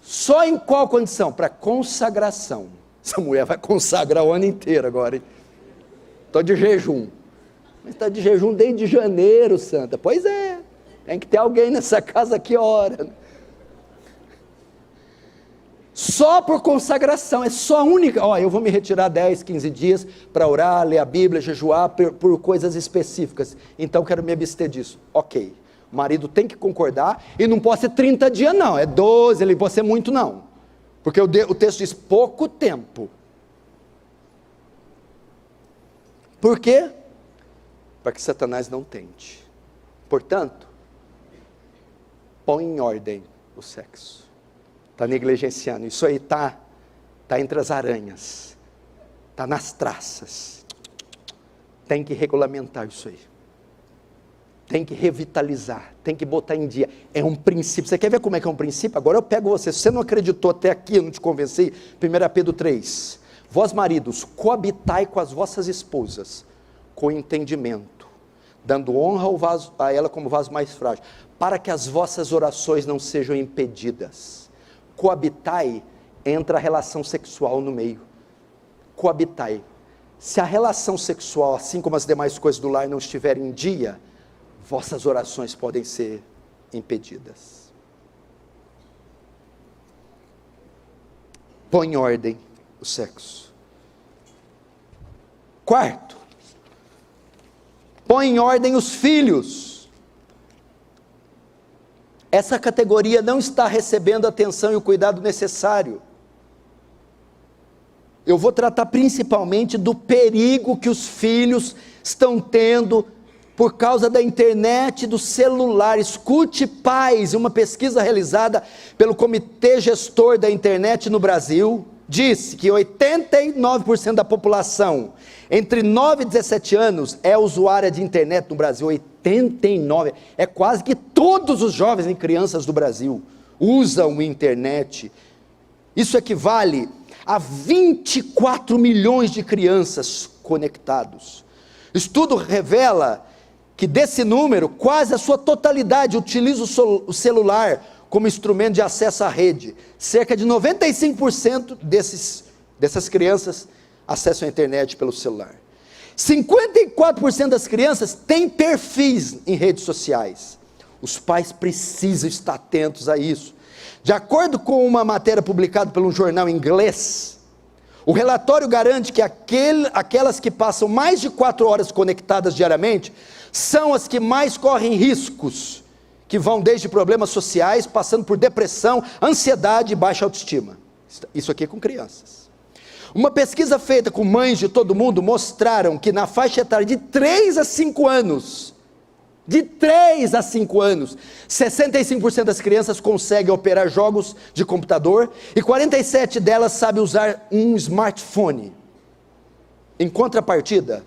só em qual condição? Para consagração. Essa mulher vai consagrar o ano inteiro agora, hein? Estou de jejum. Mas está de jejum desde janeiro, santa. Pois é, tem que ter alguém nessa casa que ora. Só por consagração, é só a única. Eu vou me retirar 10, 15 dias para orar, ler a Bíblia, jejuar por coisas específicas. Então quero me abster disso. Ok, o marido tem que concordar e não pode ser 30 dias não, é 12, ele pode ser muito não. Porque o texto diz pouco tempo. Por quê? Para que Satanás não tente. Portanto, põe em ordem o sexo. Está negligenciando. Isso aí está entre as aranhas. Está nas traças. Tem que regulamentar isso aí. Tem que revitalizar. Tem que botar em dia. É um princípio. Você quer ver como é que é um princípio? Agora eu pego você. Se você não acreditou até aqui, eu não te convenci. 1 Pedro 3. Vós maridos, coabitai com as vossas esposas, com entendimento, dando honra a ela como vaso mais frágil, para que as vossas orações não sejam impedidas. Coabitai, entra a relação sexual no meio. Coabitai. Se a relação sexual, assim como as demais coisas do lar, não estiverem em dia, vossas orações podem ser impedidas. Põe em ordem o sexo. Quarto, põe em ordem os filhos. Essa categoria não está recebendo a atenção e o cuidado necessário. Eu vou tratar principalmente do perigo que os filhos estão tendo por causa da internet e do celular. Escute, pais, uma pesquisa realizada pelo Comitê Gestor da Internet no Brasil, disse que 89% da população entre 9 e 17 anos é usuária de internet no Brasil. 89%, é quase que todos os jovens e crianças do Brasil usam internet. Isso equivale a 24 milhões de crianças conectados. Estudo revela que desse número, quase a sua totalidade utiliza o celular como instrumento de acesso à rede. Cerca de 95% dessas crianças acessam a internet pelo celular. 54% das crianças têm perfis em redes sociais. Os pais precisam estar atentos a isso. De acordo com uma matéria publicada por um jornal inglês, o relatório garante que aquelas que passam mais de 4 horas conectadas diariamente são as que mais correm riscos, que vão desde problemas sociais, passando por depressão, ansiedade e baixa autoestima. Isso aqui é com crianças. Uma pesquisa feita com mães de todo mundo mostraram que na faixa etária de 3 a 5 anos, 65% das crianças conseguem operar jogos de computador e 47% delas sabem usar um smartphone. Em contrapartida,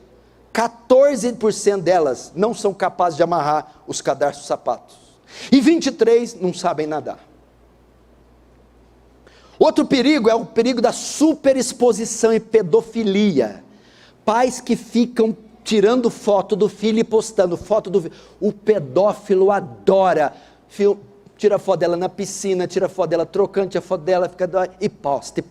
14% delas não são capazes de amarrar os cadarços dos sapatos. E 23% não sabem nadar. Outro perigo é o perigo da superexposição e pedofilia. Pais que ficam tirando foto do filho e postando foto do filho. O pedófilo adora. Tira a foto dela na piscina, tira a foto dela trocando, tira a foto dela, fica e posta.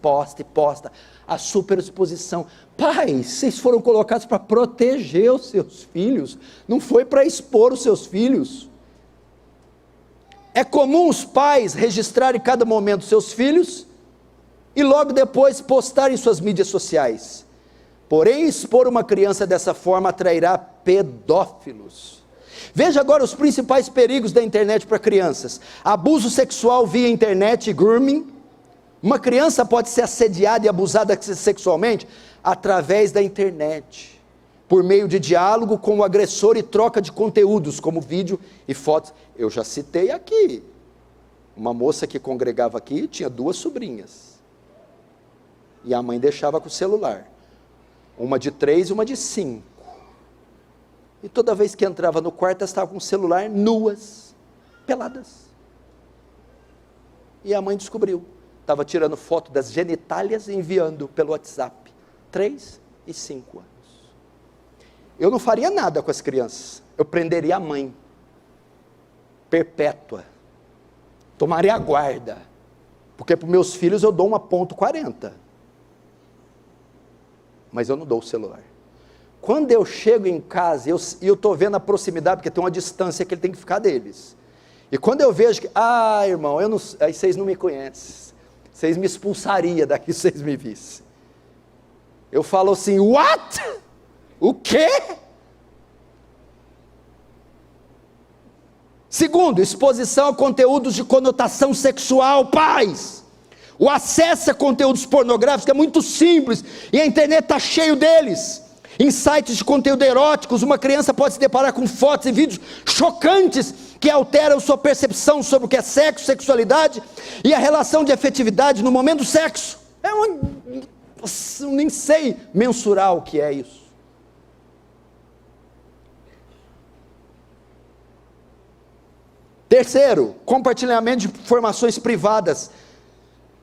A superexposição. Pais, vocês foram colocados para proteger os seus filhos, não foi para expor os seus filhos. É comum os pais registrarem cada momento seus filhos e logo depois postarem em suas mídias sociais. Porém, expor uma criança dessa forma atrairá pedófilos. Veja agora os principais perigos da internet para crianças: abuso sexual via internet e grooming. Uma criança pode ser assediada e abusada sexualmente através da internet, por meio de diálogo com o agressor e troca de conteúdos, como vídeo e fotos. Eu já citei aqui, uma moça que congregava aqui, tinha 2 sobrinhas, e a mãe deixava com o celular, uma de 3 e uma de 5, e toda vez que entrava no quarto, elas estavam com o celular nuas, peladas, e a mãe descobriu, estava tirando foto das genitálias e enviando pelo WhatsApp, 3 e 5 anos. Eu não faria nada com as crianças, eu prenderia a mãe, perpétua, tomaria a guarda, porque para os meus filhos eu dou 1,40, mas eu não dou o celular. Quando eu chego em casa, e eu estou vendo a proximidade, porque tem uma distância que ele tem que ficar deles, e quando eu vejo que, irmão, aí vocês não me conhecem, vocês me expulsariam daqui se vocês me vissem, eu falo assim, what? O quê? Segundo, exposição a conteúdos de conotação sexual. Pais, o acesso a conteúdos pornográficos é muito simples, e a internet está cheio deles. Em sites de conteúdo eróticos, uma criança pode se deparar com fotos e vídeos chocantes, que alteram sua percepção sobre o que é sexo, sexualidade, e a relação de afetividade no momento do sexo. Eu nem sei mensurar o que é isso. Terceiro, compartilhamento de informações privadas.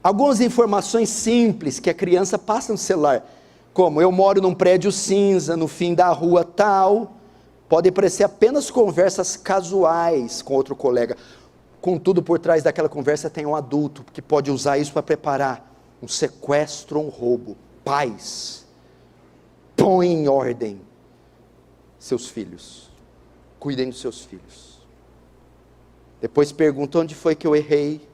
Algumas informações simples que a criança passa no celular, como eu moro num prédio cinza, no fim da rua tal, podem parecer apenas conversas casuais com outro colega. Contudo, por trás daquela conversa tem um adulto que pode usar isso para preparar um sequestro ou um roubo. Pais, põem em ordem seus filhos, cuidem dos seus filhos. Depois perguntam onde foi que eu errei.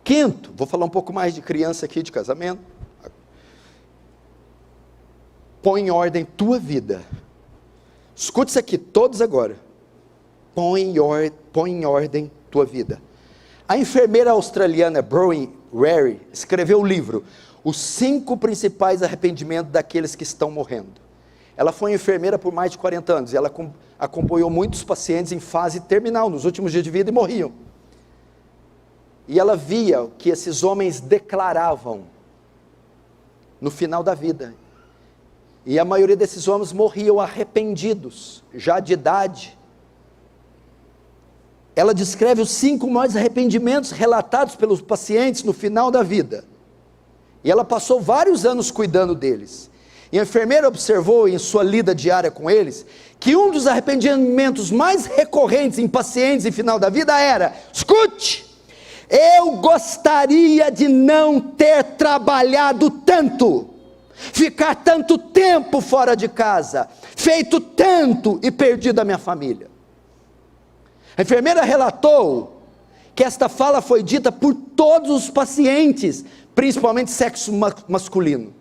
Quinto, vou falar um pouco mais de criança aqui, de casamento. Põe em ordem tua vida. Escute isso aqui, todos agora. Põe em ordem tua vida. A enfermeira australiana Bronwyn Ware escreveu o livro Os 5 principais arrependimentos daqueles que estão morrendo. Ela foi enfermeira por mais de 40 anos, e ela acompanhou muitos pacientes em fase terminal, nos últimos dias de vida, e morriam. E ela via o que esses homens declaravam no final da vida. E a maioria desses homens morriam arrependidos, já de idade. Ela descreve os 5 maiores arrependimentos relatados pelos pacientes no final da vida. E ela passou vários anos cuidando deles. E a enfermeira observou em sua lida diária com eles, que um dos arrependimentos mais recorrentes em pacientes em final da vida era, escute, eu gostaria de não ter trabalhado tanto, ficar tanto tempo fora de casa, feito tanto e perdido a minha família. A enfermeira relatou que esta fala foi dita por todos os pacientes, principalmente sexo masculino.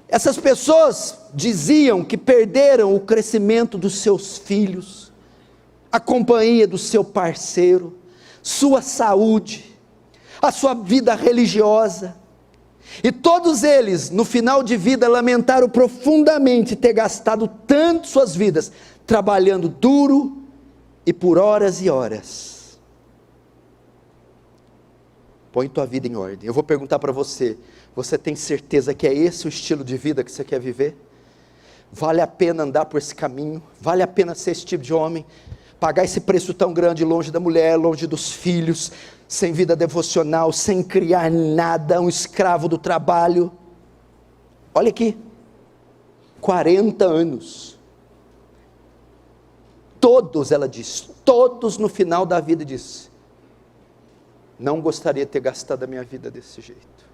Essas pessoas diziam que perderam o crescimento dos seus filhos, a companhia do seu parceiro, sua saúde, a sua vida religiosa, e todos eles, no final de vida, lamentaram profundamente ter gastado tanto suas vidas, trabalhando duro e por horas e horas. Põe tua vida em ordem. Eu vou perguntar para você, você tem certeza que é esse o estilo de vida que você quer viver? Vale a pena andar por esse caminho? Vale a pena ser esse tipo de homem? Pagar esse preço tão grande, longe da mulher, longe dos filhos, sem vida devocional, sem criar nada, um escravo do trabalho? Olha aqui, 40 anos. Todos, ela diz, todos no final da vida diz, não gostaria de ter gastado a minha vida desse jeito.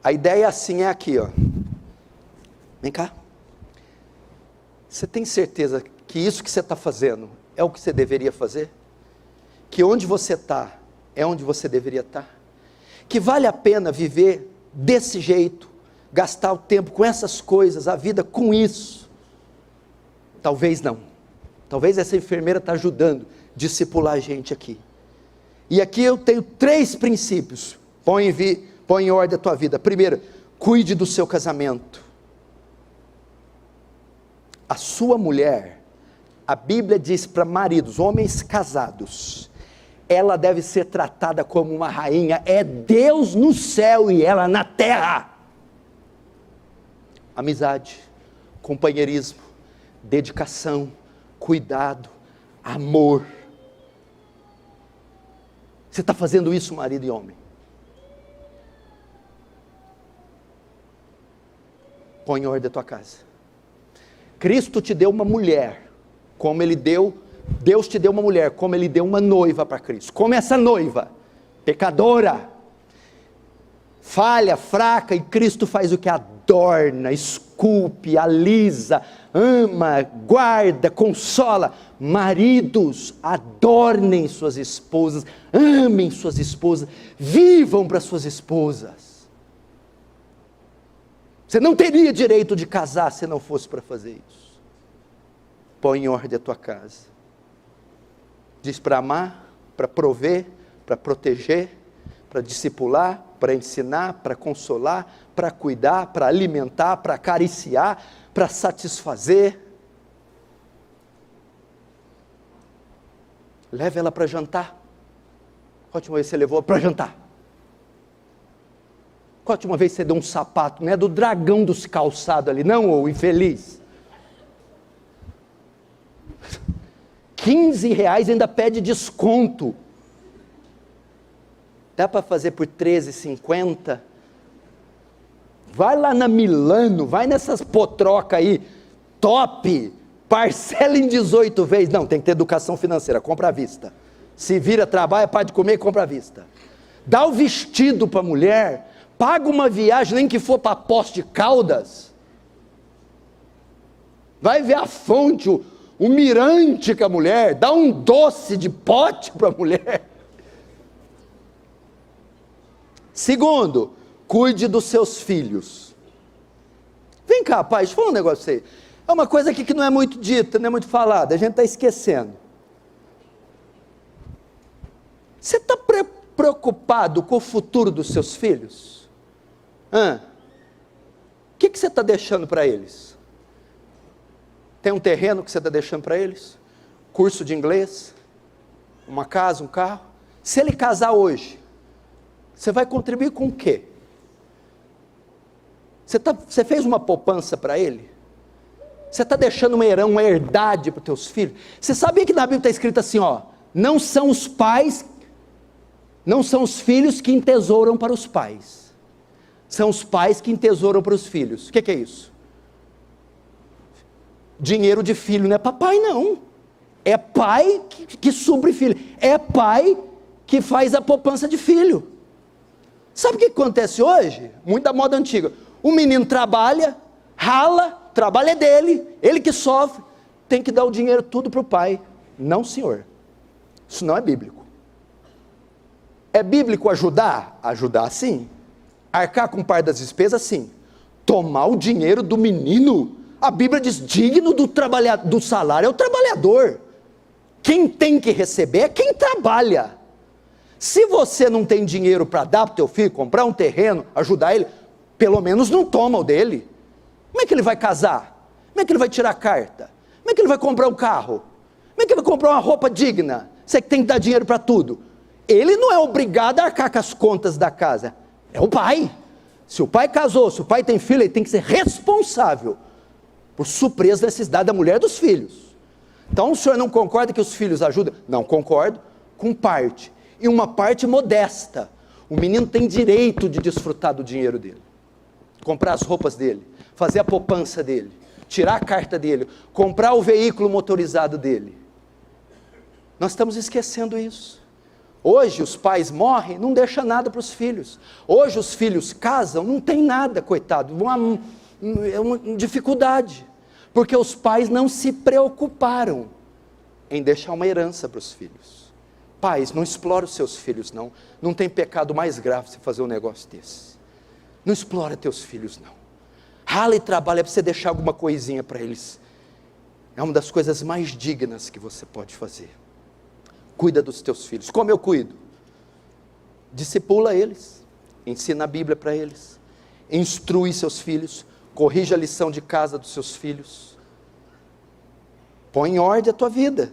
A ideia assim é aqui, ó. Vem cá. Você tem certeza que isso que você está fazendo é o que você deveria fazer? Que onde você está é onde você deveria estar? Que vale a pena viver desse jeito, gastar o tempo com essas coisas, a vida com isso? Talvez não. Talvez essa enfermeira está ajudando a discipular a gente aqui. E aqui eu tenho 3 princípios. Põe em ordem a tua vida. Primeiro, cuide do seu casamento. A sua mulher, a Bíblia diz para maridos, homens casados, ela deve ser tratada como uma rainha. É Deus no céu e ela na terra. Amizade, companheirismo, dedicação, cuidado, amor. Você está fazendo isso, marido e homem? Põe em ordem a tua casa. Cristo te deu uma mulher, como Ele deu, Deus te deu uma mulher, como Ele deu uma noiva para Cristo. Como essa noiva, pecadora, falha, fraca, e Cristo faz o que? Adorna, esculpe, alisa, ama, guarda, consola. Maridos, adornem suas esposas, amem suas esposas, vivam para suas esposas. Você não teria direito de casar se não fosse para fazer isso. Põe em ordem a tua casa. Diz para amar, para prover, para proteger, para discipular, para ensinar, para consolar, para cuidar, para alimentar, para acariciar, para satisfazer. Leve ela para jantar. A última vez você levou para jantar? Qual a última vez você deu um sapato? Não é do dragão dos calçados ali, não, ô infeliz. R$15 ainda pede desconto. Dá para fazer por R$13,50? Vai lá na Milano, vai nessas potrocas aí, top, parcela em 18 vezes. Não, tem que ter educação financeira, compra à vista. Se vira, trabalha, para de comer, compra à vista. Dá o vestido para a mulher, paga uma viagem, nem que for para Poços de Caldas. Vai ver a fonte, o mirante com a mulher, dá um doce de pote para a mulher. Segundo, cuide dos seus filhos. Vem cá, pai, deixa eu falar um negócio aí. É uma coisa aqui que não é muito dita, não é muito falada, a gente está esquecendo. Você está preocupado com o futuro dos seus filhos? O que você está deixando para eles? Tem um terreno que você está deixando para eles? Curso de inglês? Uma casa, um carro? Se ele casar hoje, você vai contribuir com o quê? Você fez uma poupança para ele? Você está deixando uma herdade para os teus filhos? Você sabia que na Bíblia está escrito assim, ó, não são os filhos que entesouram para os pais. São os pais que entesouram para os filhos. O que é isso? Dinheiro de filho não é papai, não. É pai que supre filho. É pai que faz a poupança de filho. Sabe o que acontece hoje? Muito da moda antiga. O menino trabalha, rala, trabalho é dele, ele que sofre, tem que dar o dinheiro tudo para o pai. Não, senhor. Isso não é bíblico. É bíblico ajudar? Ajudar sim. Arcar com parte das despesas, sim. Tomar o dinheiro do menino, a Bíblia diz, digno do salário é o trabalhador. Quem tem que receber é quem trabalha. Se você não tem dinheiro para dar para o teu filho, comprar um terreno, ajudar ele, pelo menos não toma o dele. Como é que ele vai casar? Como é que ele vai tirar carta? Como é que ele vai comprar um carro? Como é que ele vai comprar uma roupa digna? Você que tem que dar dinheiro para tudo. Ele não é obrigado a arcar com as contas da casa, é o pai. Se o pai casou, se o pai tem filho, ele tem que ser responsável por suprir as necessidades da mulher e dos filhos. Então o senhor não concorda que os filhos ajudam? Não, concordo com parte, e uma parte modesta. O menino tem direito de desfrutar do dinheiro dele, comprar as roupas dele, fazer a poupança dele, tirar a carta dele, comprar o veículo motorizado dele. Nós estamos esquecendo isso. Hoje os pais morrem, não deixa nada para os filhos. Hoje os filhos casam, não tem nada, coitado, é uma dificuldade, porque os pais não se preocuparam em deixar uma herança para os filhos. Pais, não explora os seus filhos não, não tem pecado mais grave você fazer um negócio desse. Não explora teus filhos não, rala e trabalha para você deixar alguma coisinha para eles, é uma das coisas mais dignas que você pode fazer. Cuida dos teus filhos. Como eu cuido? Discipula eles, ensina a Bíblia para eles, instrui seus filhos, corrija a lição de casa dos seus filhos, põe em ordem a tua vida,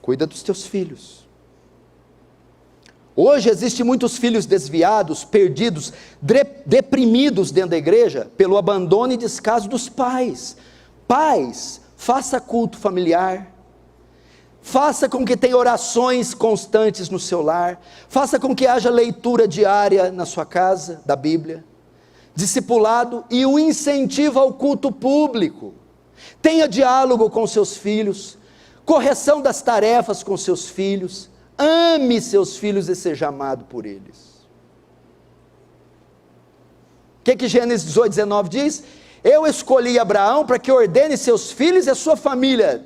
cuida dos teus filhos. Hoje existem muitos filhos desviados, perdidos, deprimidos dentro da igreja, pelo abandono e descaso dos pais. Pais, faça culto familiar, faça com que tenha orações constantes no seu lar, faça com que haja leitura diária na sua casa, da Bíblia, discipulado e o incentivo ao culto público. Tenha diálogo com seus filhos, correção das tarefas com seus filhos, ame seus filhos e seja amado por eles. O que Gênesis 18:19 diz? Eu escolhi Abraão para que ordene seus filhos e a sua família,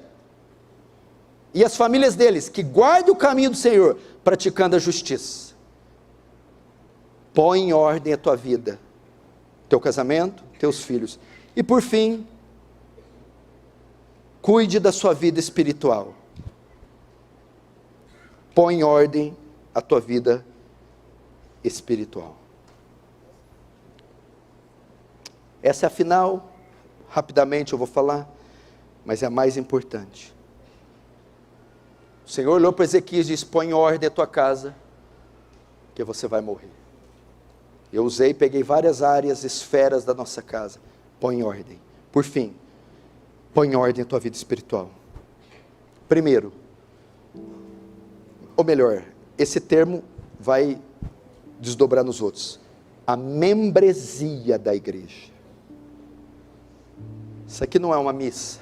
e as famílias deles, que guardem o caminho do Senhor, praticando a justiça. Põe em ordem a tua vida, teu casamento, teus filhos. E por fim, cuide da sua vida espiritual. Põe em ordem a tua vida espiritual. Essa é a final, rapidamente eu vou falar, mas é a mais importante. O Senhor olhou para Ezequias e disse: põe em ordem a tua casa, que você vai morrer. Eu peguei várias áreas, esferas da nossa casa. Põe em ordem. Por fim, põe em ordem a tua vida espiritual. Primeiro, ou melhor, esse termo vai desdobrar nos outros. A membresia da igreja. Isso aqui não é uma missa.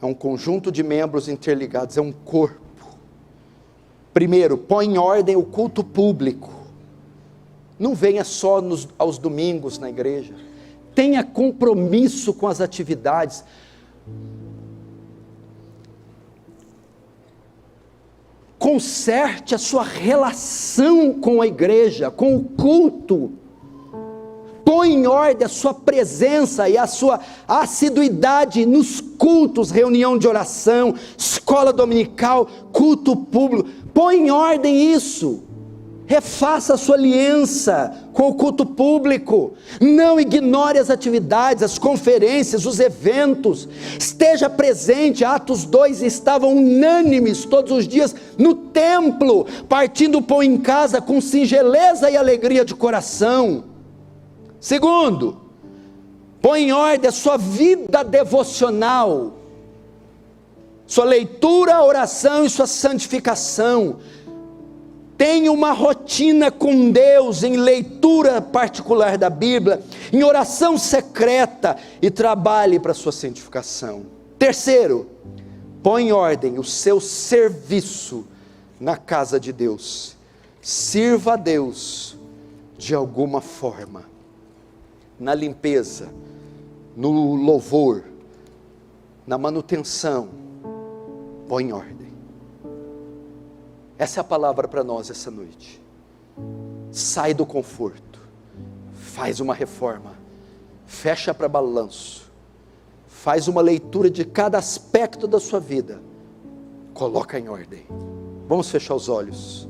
É um conjunto de membros interligados, é um corpo. Primeiro, põe em ordem o culto público. Não venha só aos domingos na igreja. Tenha compromisso com as atividades. Conserte a sua relação com a igreja, com o culto. Põe em ordem a sua presença e a sua assiduidade nos cultos, reunião de oração, escola dominical, culto público. Põe em ordem isso. Refaça a sua aliança com o culto público. Não ignore as atividades, as conferências, os eventos. Esteja presente. Atos 2, estavam unânimes todos os dias no templo, partindo o pão em casa com singeleza e alegria de coração. Segundo, põe em ordem a sua vida devocional, sua leitura, oração e sua santificação. Tenha uma rotina com Deus, em leitura particular da Bíblia, em oração secreta, e trabalhe para a sua santificação. Terceiro, põe em ordem o seu serviço na casa de Deus. Sirva a Deus de alguma forma, na limpeza, no louvor, na manutenção. Põe em ordem. Essa é a palavra para nós essa noite. Sai do conforto, faz uma reforma, fecha para balanço, faz uma leitura de cada aspecto da sua vida, coloca em ordem. Vamos fechar os olhos.